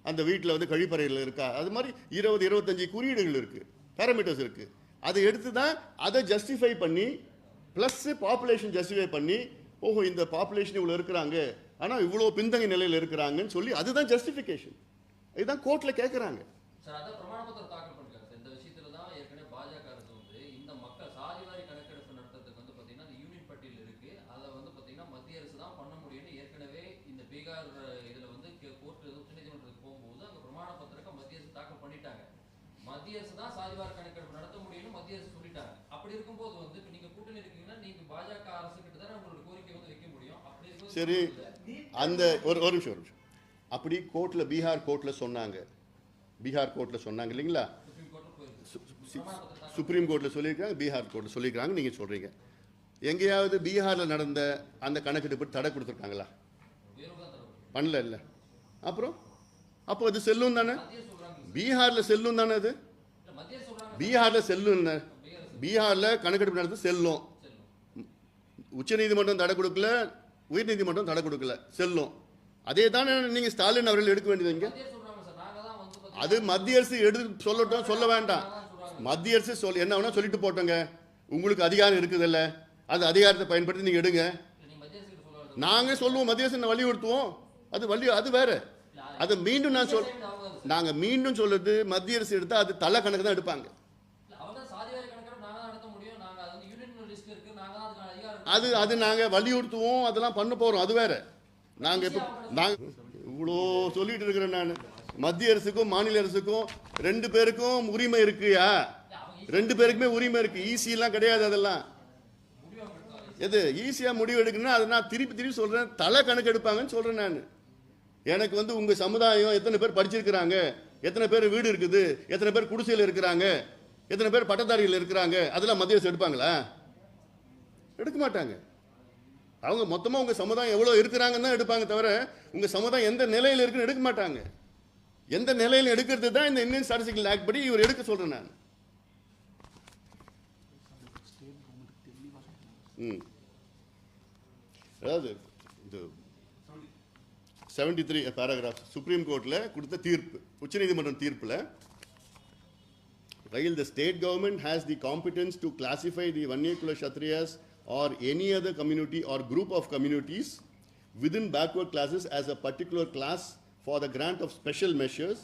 Speaker 1: அந்த வீட்டில் வந்து கழிப்பறைகள் இருக்கா, அது மாதிரி 20-25 குறியீடுகள் இருக்கு, பேராமீட்டர்ஸ் இருக்கு. அதை எடுத்து தான் அதை ஜஸ்டிஃபை பண்ணி ப்ளஸ் பாப்புலேஷன் ஜஸ்டிஃபை பண்ணி, ஓஹோ இந்த பாப்புலேஷன் இவ்வளோ இருக்கிறாங்க, ஆனால் இவ்வளோ பின்தங்கிய நிலையில் இருக்கிறாங்கன்னு சொல்லி அதுதான் ஜஸ்டிஃபிகேஷன். இதுதான் கோர்ட்டில் கேட்குறாங்க.
Speaker 6: மத்திய அரசு தான் சாதிவார கணக்கெடுப்பு நடத்த முடியும்னு மத்திய அரசு சொல்லிட்டாங்க. அப்படி இருக்கும்போது வந்து இப்ப நீங்க கூட்டணி இருக்கீங்கன்னா நீங்க பாஜக அரசு கிட்ட தான் உங்களோட கோரிக்கை வந்து வைக்க முடியும். அப்படி இருக்கும்.
Speaker 1: சரி, அந்த ஒரு நிமிஷம் அப்படி கோர்ட்ல பீகார் கோர்ட்ல சொன்னாங்க இல்லைங்களா? சுப்ரீம் கோர்ட்ல சொல்லியிருக்காங்க, பீகார் கோர்ட்ல சொல்லியிருக்காங்க. நீங்க சொல்றீங்க எங்கேயாவது பீகார்ல நடந்த அந்த கணக்கெடுப்பு தடை கொடுத்துருக்காங்களா? பண்ணல இல்ல. அப்புறம் அப்போ அது செல்லும் தானே, பீகார்ல செல்லும் தானே, அது பீகார்ல செல்லும். பீகார்ல கணக்கெடுப்பு நடந்து செல்லும். உச்ச நீதிமன்றம் தடை கொடுக்கல, உயர் நீதிமன்றம் தடை கொடுக்கல, செல்லும். அதே தானே நீங்க ஸ்டாலின் அவர்கள் எடுக்க வேண்டியது. அது மத்திய அரசு எடுத்து சொல்லட்டும், சொல்ல வேண்டாம். மத்திய அரசு என்ன வேணா சொல்லிட்டு போட்டோங்க, உங்களுக்கு அதிகாரம் இருக்குதுல்ல, அந்த அதிகாரத்தை பயன்படுத்தி நீங்க எடுங்க. நாங்கள் சொல்லுவோம் மத்திய அரசு வலியுறுத்துவோம், அது வேற. அதை மீண்டும் நாங்கள் மீண்டும் சொல்றது, மத்திய அரசு எடுத்தால் அது தலை கணக்கு தான் எடுப்பாங்க. அது நாங்கள் வலியுறுத்துவோம், அதெல்லாம் பண்ண போகிறோம், அது வேற. நாங்கள் இவ்வளோ சொல்லிட்டு இருக்கிறேன் நான். மத்திய அரசுக்கும் மாநில அரசுக்கும் 2 பேருக்கும் உரிமை இருக்குயா, 2 பேருக்குமே உரிமை இருக்கு. ஈஸியெல்லாம் கிடையாது. அதெல்லாம் எது ஈஸியாக முடிவு எடுக்கணும்னா அதை நான் திருப்பி சொல்கிறேன், தலை கணக்கு எடுப்பாங்கன்னு சொல்கிறேன் நான். எனக்கு உங்கள் சமுதாயம் எத்தனை பேர் படிச்சிருக்கிறாங்க, எத்தனை பேர் வீடு இருக்குது, எத்தனை பேர் குடிசையில் இருக்கிறாங்க, எத்தனை பேர் பட்டதாரிகள் இருக்கிறாங்க, அதெல்லாம் மத்திய அரசு எடுப்பாங்களா? எடுக்க மாட்டாங்க. அவங்க மொத்தமாக உங்கள் சமுதாயம் எவ்வளோ இருக்கிறாங்கன்னு தான் எடுப்பாங்க தவிர உங்கள் சமுதாயம் எந்த நிலையில் இருக்குன்னு எடுக்க மாட்டாங்க. எந்த நிலையில் எடுக்கிறது தான் இந்த இந்தியன் ஸ்டாட்டிஸ்டிக்கல் ஆக்ட் படி இவர் எடுக்க சொல்கிறேன் நான். அதாவது இந்த 73 பேராகிராஃப் சுப்ரீம் கோர்ட்டில் கொடுத்த தீர்ப்பு, உச்சநீதிமன்றம் தீர்ப்பில், while the state government has the competence to classify the Vanniyakula Kshatriyas or any other community or group of communities within backward classes as a particular class for the grant of special measures,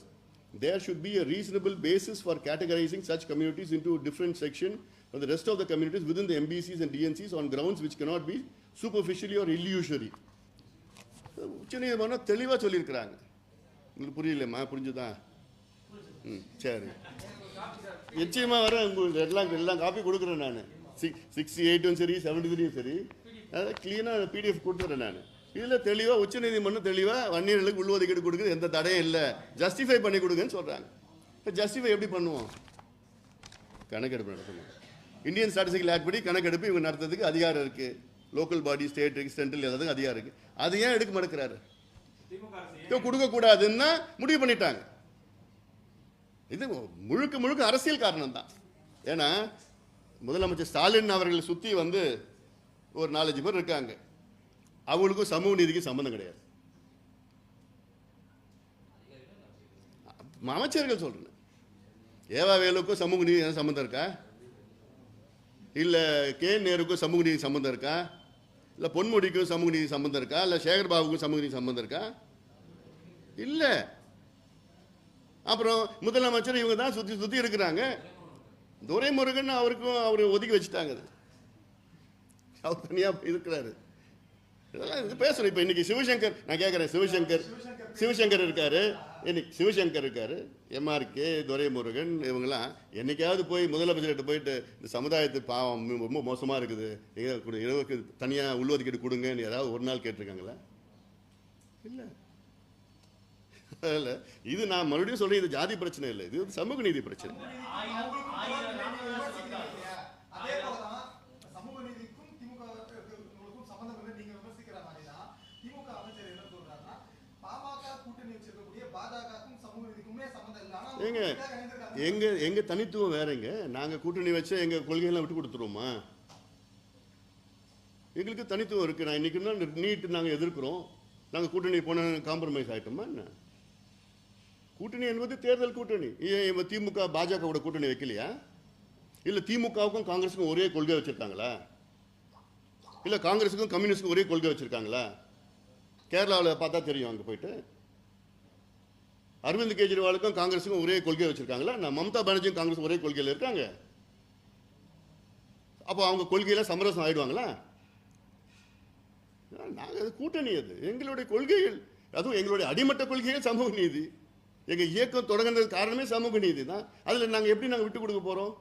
Speaker 1: there should be a reasonable basis for categorizing such communities into a different section from the rest of the communities within the MBCs and DNCs on grounds which cannot be superficially or illusory. உச்சநீதிமன்றம் தெளிவாக சொல்லியிருக்கிறாங்க. உங்களுக்கு புரியலம்மா? புரிஞ்சுதா? சரி, நிச்சயமாக வரேன். உங்களுக்கு எல்லாம் காப்பி கொடுக்குறேன் நான். 68 சரி 73 சரி, அதை கிளீனாக PDF கொடுத்துறேன் நான். இதில் தெளிவாக உச்சநீதிமன்றம் தெளிவாக வன்னியர்களுக்கு உள்ஒதுக்கீடு கொடுக்குறது எந்த தடையும் இல்லை, ஜஸ்டிஃபை பண்ணி கொடுங்கன்னு சொல்கிறாங்க. இப்போ ஜஸ்டிஃபை எப்படி பண்ணுவோம்? கணக்கெடுப்பு நடத்தணும். இந்தியன் ஸ்டாட்டிஸ்டிக்கல் ஆக்ட் படி கணக்கெடுப்பு இவங்க நடத்துறதுக்கு அதிகாரம் இருக்குது. லோக்கல் பாடி, ஸ்டேட், சென்ட்ரல் எல்லாத்துக்கும் அதிகாரம் இருக்குது. அது ஏன் எடுக்க மாட்டேங்கிறாரு? கொடுக்கக்கூடாதுன்னா முடிவு பண்ணிட்டாங்க. இது முழுக்க அரசியல் காரணம் தான். ஏன்னா முதலமைச்சர் ஸ்டாலின் அவர்களை சுற்றி ஒரு 4-5 பேர் இருக்காங்க. அவங்களுக்கும் சமூக நீதிக்கு சம்பந்தம் கிடையாது. அமைச்சர்கள் சொல்றேன். ஏவா வேலுக்கும் சமூக நீதி சம்பந்தம் இருக்கா? இல்லை நேருக்கும் சமூக நீதி சம்பந்தம் இருக்கா? இல்லை பொன்முடிக்கும் சமூக நீதி சம்பந்தம் இருக்கா? இல்லை சேகர் பாபுக்கும் சமூக நீதி சம்பந்தம் இருக்கா? இல்லை. அப்புறம் முதலமைச்சர் இவங்க தான் சுற்றி இருக்கிறாங்க. துரைமுருகன் அவர் ஒதுக்கி வச்சுட்டாங்க. அவர் தனியாக இருக்கிறாரு. இதெல்லாம் இது பேசுகிறேன். இப்போ இன்னைக்கு சிவசங்கர், நான் கேட்குறேன், சிவசங்கர் இருக்காரு, இன்னைக்கு சிவசங்கர் இருக்காரு, MRK, துரைமுருகன், இவங்கெல்லாம் என்னைக்காவது போய் முதலமைச்சர்கிட்ட போயிட்டு இந்த சமுதாயத்து பாவம் ரொம்ப மோசமாக இருக்குது, இரவுக்கு தனியாக உள்ஒதுக்கீடு கொடுங்கன்னு ஏதாவது ஒரு நாள் கேட்டிருக்காங்களா? இல்லை. இல்லை, இது நான் மறுபடியும் சொல்றேன், இது ஜாதி பிரச்சனை இல்லை, இது சமூக நீதி பிரச்சனை. எங்க தனித்துவம் வேறங்க. நாங்க கூட்டணி வச்ச எங்க கொள்கையெல்லாம் விட்டு கொடுத்துருவோமா? எங்களுக்கு தனித்துவம் இருக்கு. நான் இன்னைக்கு நீட் நாங்க எதிர்க்கிறோம், நாங்க கூட்டணி போன காம்ப்ரமைஸ் ஆயிட்டோமா என்ன? கூட்டணி என்பது தேர்தல் கூட்டணி. திமுக பாஜகவோட கூட்டணி வைக்கலையா? இல்ல திமுகவுக்கும் காங்கிரஸுக்கும் ஒரே கொள்கை வச்சிருக்காங்களா? இல்ல காங்கிரஸுக்கும் கம்யூனிஸ்டுக்கும் ஒரே கொள்கை வச்சிருக்காங்களா? கேரளாவில் பார்த்தா தெரியும். அங்கே போயிட்டு அரவிந்த் கெஜ்ரிவாலுக்கும் காங்கிரஸுக்கும் ஒரே கொள்கை வச்சிருக்காங்களா? நான் மம்தா பானர்ஜியும் காங்கிரஸ் ஒரே கொள்கையில் இருக்காங்க. அப்போ அவங்க கொள்கையில சமரசம் ஆயிடுவாங்களா? நாங்கள் கூட்டணி, அது எங்களுடைய கொள்கைகள், அதுவும் எங்களுடைய அடிமட்ட கொள்கைகள் சமூக நீதி. எங்க இயக்கம் தொடங்குறது காரணமே சமூக நீதி தான். அதுல நாங்க எப்படி விட்டு கொடுக்க போறோம்?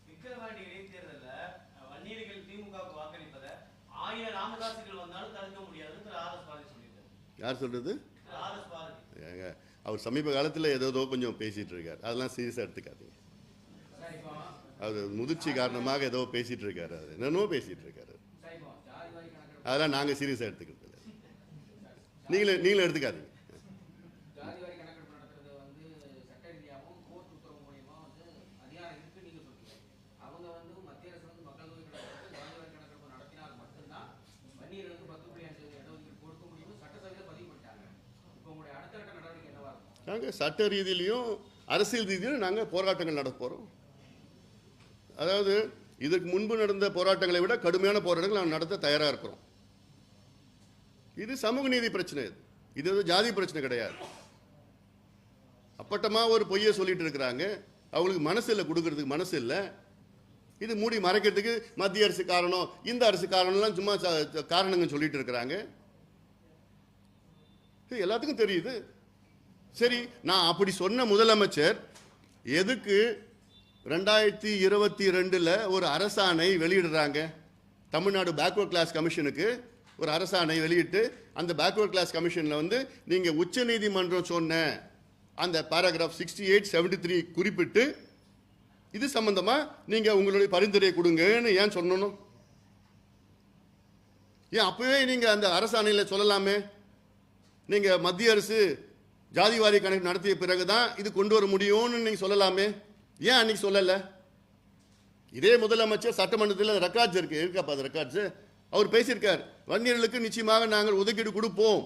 Speaker 3: விக்கிரவாண்டி இடைத்தேர்தலில் வன்னியர்கள் திமுகவுக்கு வாக்களிப்பதை 1000 ராமதாசுகள் வந்தாலும் தடுக்க முடியாதுன்னு RS பாரதி சொல்லியிருக்காரு.
Speaker 1: யார் சொல்றது?
Speaker 3: RS பாரதி.
Speaker 1: அவர் சமீப காலத்தில் ஏதோ கொஞ்சம் பேசிட்டு இருக்காரு. அதெல்லாம் சீரியஸா எடுத்துக்காதீங்க. அது முதிர்ச்சி காரணமாக ஏதோ பேசிட்டு இருக்காரு. அது என்னன்னோ பேசிட்டு இருக்காரு. அதெல்லாம் நாங்க சீரியஸா எடுத்துக்கிறது இல்லை. நீங்களும் எடுத்துக்காதீங்க. நாங்கள் சட்ட ரீதியிலையும் அரசியல் ரீதியிலும் நாங்கள் போராட்டங்கள் நடத்த போகிறோம். அதாவது இதற்கு முன்பு நடந்த போராட்டங்களை விட கடுமையான போராட்டங்கள் நாங்கள் நடத்த தயாராக இருக்கிறோம். இது சமூக நீதி பிரச்சனை. இது இது ஜாதி பிரச்சனை கிடையாது. அப்பட்டமா ஒரு பொய்யை சொல்லிட்டு இருக்கிறாங்க. அவங்களுக்கு மனசு இல்லை, கொடுக்கறதுக்கு மனசு இல்லை. இது மூடி மறைக்கிறதுக்கு மத்திய அரசு காரணம், இந்த அரசு காரணம்லாம் சும்மா காரணங்கள் சொல்லிட்டு இருக்கிறாங்க. எல்லாத்துக்கும் தெரியுது. சரி, நான் அப்படி சொன்ன முதலமைச்சர் எதுக்கு 2022 ஒரு அரசாணை வெளியிடுறாங்க? தமிழ்நாடு பேக்வர்ட் கிளாஸ் கமிஷனுக்கு ஒரு அரசாணை வெளியிட்டு, அந்த பேக்வர்ட் கிளாஸ் கமிஷனில் வந்து நீங்கள் உச்ச நீதிமன்றம் சொன்ன அந்த பாராகிராஃப் 68, 73 குறிப்பிட்டு இது சம்பந்தமா நீங்கள் உங்களுடைய பரிந்துரையை கொடுங்கன்னு ஏன் சொல்லணும்? ஏன் அப்பவே நீங்கள் அந்த அரசாணையில் சொல்லலாமே? நீங்கள் மத்திய அரசு ஜாதிவாரி கணக்கு நடத்திய பிறகுதான் இது கொண்டு வர முடியும்னு நீங்கள் சொல்லலாமே? ஏன் அன்னைக்கு சொல்லலை? இதே முதலமைச்சர் சட்டமன்றத்தில் ரெக்கார்ட்ஸ் இருக்காப்பா, அது ரெக்கார்ட்ஸ் அவர் பேசியிருக்கார். வன்னியர்களுக்கு நிச்சயமாக நாங்கள் ஒதுக்கீடு கொடுப்போம்.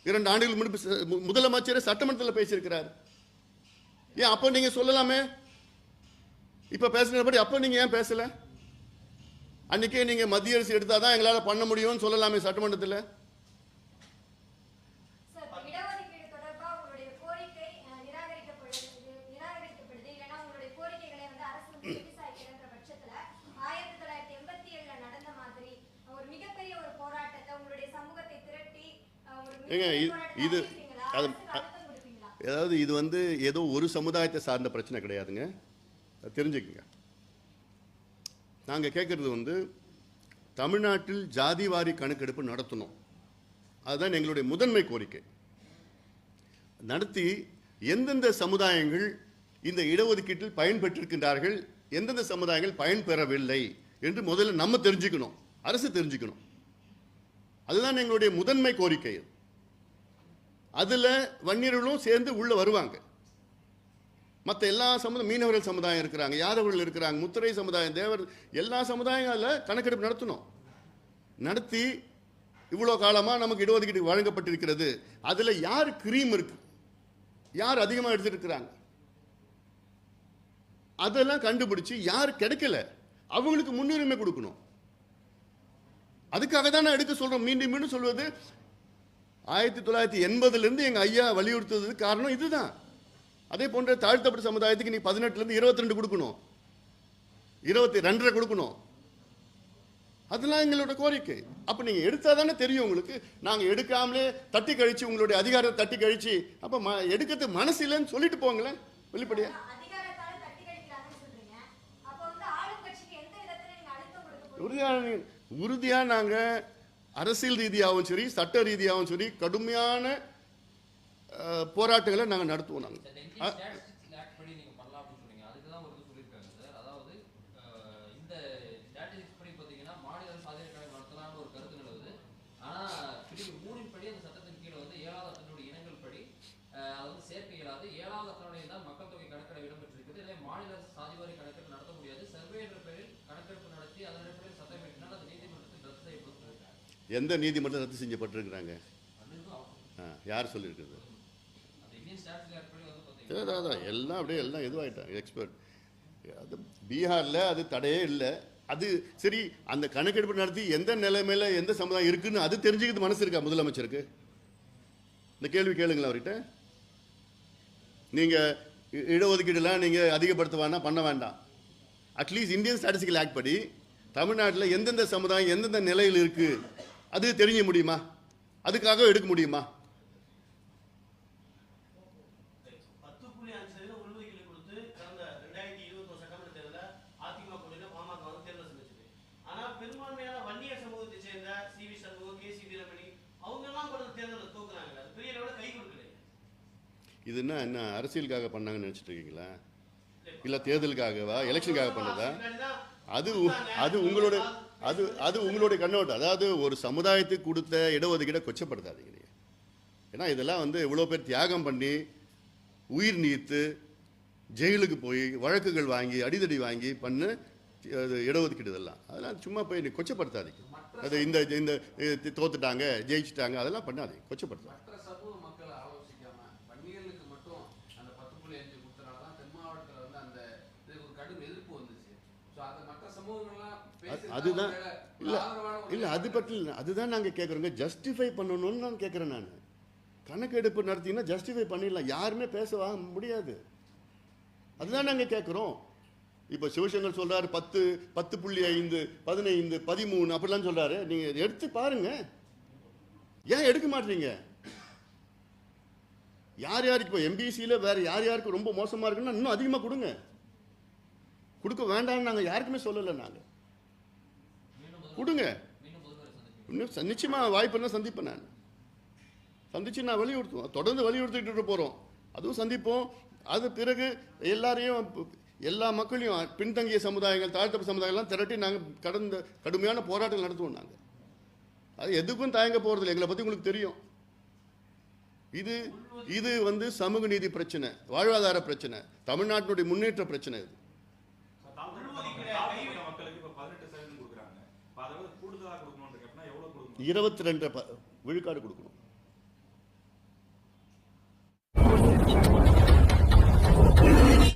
Speaker 1: 2 ஆண்டுகள் முன்பு முதலமைச்சர் சட்டமன்றத்தில் பேசியிருக்கிறார். ஏன் அப்போ நீங்க சொல்லலாமே? இப்ப பேசுனபடி அப்போ நீங்க ஏன் பேசல? அன்னைக்கே நீங்க மத்திய அரசு எடுத்தாதான் எங்களால் பண்ண முடியும்னு சொல்லலாமே சட்டமன்றத்தில். ஏங்க இது அது அதாவது இது வந்து ஏதோ ஒரு சமுதாயத்தை சார்ந்த பிரச்சனை கிடையாதுங்க, தெரிஞ்சுக்குங்க. நாங்கள் கேட்குறது வந்து தமிழ்நாட்டில் ஜாதிவாரி கணக்கெடுப்பு நடத்தணும். அதுதான் எங்களுடைய முதன்மை கோரிக்கை. நடத்தி எந்தெந்த சமுதாயங்கள் இந்த இடஒதுக்கீட்டில் பயன்பெற்றிருக்கின்றார்கள், எந்தெந்த சமுதாயங்கள் பயன்பெறவில்லை என்று முதல்ல நம்ம தெரிஞ்சுக்கணும், அரசு தெரிஞ்சுக்கணும். அதுதான் எங்களுடைய முதன்மை கோரிக்கை. அதில் வன்னியர்களும் சேர்ந்து உள்ள வருவாங்க. மற்ற எல்லா மீனவர்கள் சமுதாயம் இருக்கிறாங்க, யாதவர்கள் இருக்கிறாங்க, முத்திரை சமுதாயம், தேவர், எல்லா சமுதாயம் அதில் கணக்கெடுப்பு நடத்தணும். நடத்தி இவ்வளோ காலமாக நமக்கு இடஒதுக்கீடு வழங்கப்பட்டிருக்கிறது, அதில் யார் கிரீம் இருக்கு, யார் அதிகமாக எடுத்துருக்கிறாங்க, அதெல்லாம் கண்டுபிடிச்சு யார் கிடைக்கல அவங்களுக்கு முன்னுரிமை கொடுக்கணும். அதுக்காக தான் நான் எடுக்க சொல்றோம். மீண்டும் மீண்டும் சொல்வது, 1980 எங்க ஐயா வலியுறுத்துவதற்கு காரணம் இதுதான். அதே போன்ற தாழ்த்தப்பட்ட சமுதாயத்துக்கு நீ 18 22 கொடுக்கணும், 22 கொடுக்கணும். அதெல்லாம் எங்களோட கோரிக்கை. அப்ப நீங்க எடுத்தா தானே தெரியும் உங்களுக்கு. நாங்க எடுக்காமலே தட்டி கழிச்சு, உங்களுடைய அதிகாரத்தை தட்டி கழிச்சு, அப்ப எடுக்கிறது மனசு இல்லைன்னு சொல்லிட்டு போங்களேன் வெளிப்படையா. உறுதியா நாங்க அரசியல் ரீதியாகவும் சரி, சட்ட ரீதியாகவும் சரி, கடுமையான போராட்டங்களை நாங்க நடத்துவோம். நாங்க எந்த நீதிமன்றம் ரத்து செய்யப்பட்டிருக்கிறாங்க? யார் சொல்லியிருக்கிறது? எல்லாம் அப்படியே எல்லாம் எதுவாயிட்டாங்க எக்ஸ்பர்ட். அது பீகாரில் அது தடையே இல்லை. அது சரி, அந்த கணக்கெடுப்பு நடத்தி எந்த நிலைமையில எந்த சமுதாயம் இருக்குன்னு அது தெரிஞ்சுக்கிறது மனசு இருக்கா முதலமைச்சருக்கு? இந்த கேள்வி கேளுங்களா அவர்கிட்ட. நீங்கள் இடஒதுக்கீடுலாம் நீங்கள் அதிகப்படுத்துவானா பண்ண வேண்டாம். அட்லீஸ்ட் இந்தியன் ஸ்டாட்டிஸ்டிக்கல் ஆக்ட் படி தமிழ்நாட்டில் எந்தெந்த சமுதாயம் எந்தெந்த நிலையில் இருக்குது அது தெரிஞ்ச முடியுமா? அதுக்காக எடுக்க முடியுமா? இது என்ன அரசியலுக்காக பண்ணாங்கன்னு நினைச்சிட்டு இருக்கீங்களா? இல்ல தேர்தலுக்காகவா, எலெக்ஷனுக்காக பண்ணதா? அது உங்களோட அது உங்களுடைய கண்ணோட்டம். அதாவது ஒரு சமுதாயத்துக்கு கொடுத்த இடஒதுக்கீடை கொச்சப்படுத்தாதீங்க நீங்க. ஏன்னா இதெல்லாம் வந்து இவ்வளோ பேர் தியாகம் பண்ணி உயிர் நீத்து ஜெயிலுக்கு போய் வழக்குகள் வாங்கி அடிதடி வாங்கி பண்ண இடஒதுக்கீடு இதெல்லாம் அதெல்லாம் சும்மா போய் நீ கொச்சப்படுத்தாதீங்க. அது இந்த தோத்துட்டாங்க ஜெயிச்சிட்டாங்க அதெல்லாம் பண்ணாதீங்க, கொச்சப்படுத்தாங்க. அதுதான்
Speaker 4: ஒருவேளை
Speaker 1: இல்ல
Speaker 4: ஆதரவான ஒரு
Speaker 1: இல்ல அது பற்றி இல்லை. அதுதான் நாங்க கேட்குறோங்க. ஜஸ்டிஃபை பண்ணணும்னு நான் கேட்குறேன். நான் கணக்கெடுப்பு நடத்திங்கன்னா ஜஸ்டிஃபை பண்ணிடலாம். யாருமே பேச முடியாது. அதுதான் நாங்க கேட்குறோம். இப்போ சிவசங்கர் சொல்றாரு 10.5 15 13 அப்படிலாம் சொல்றாரு. நீங்க எடுத்து பாருங்க. ஏன் எடுக்க மாட்டீங்க? யார் யாருக்கு இப்போ எம்பிசியில வேற யார் யாருக்கு ரொம்ப மோசமா இருக்குன்னா இன்னும் அதிகமா கொடுங்க. கொடுக்க வேண்டாம்னு நாங்க யாருக்குமே சொல்லலை. நாங்க கொடுங்க. இன்னும் நிச்சயமா வாய்ப்பு என்ன சந்திப்பேன். நான் சந்திச்சு நான் வலியுறுத்துவோம். தொடர்ந்து வலியுறுத்திட்டு போறோம். அதுவும் சந்திப்போம். அது பிறகு எல்லாரையும் எல்லா மக்களையும் பின்தங்கிய சமுதாயங்கள் தாழ்த்தப்பட்ட சமுதாயங்கள்லாம் திரட்டி நாங்கள் கடுமையான போராட்டங்கள் நடத்துவோம். நாங்கள் அது எதுக்கும் தயங்க போறதில்லை. எங்களை பத்தி உங்களுக்கு தெரியும். இது வந்து சமூக நீதி பிரச்சனை, வாழ்வாதார பிரச்சனை, தமிழ்நாட்டினுடைய முன்னேற்ற பிரச்சனை. இது
Speaker 2: தாழ்த்தப்பட்ட மக்களுக்கு இப்ப 18% கொடுக்குறாங்க. அதாவது கூடுதலா கொடுக்கணும்னு கேட்டா எவ்வளவு கொடுக்கணும்?
Speaker 1: 22 விழுக்காடு கொடுக்கணும்.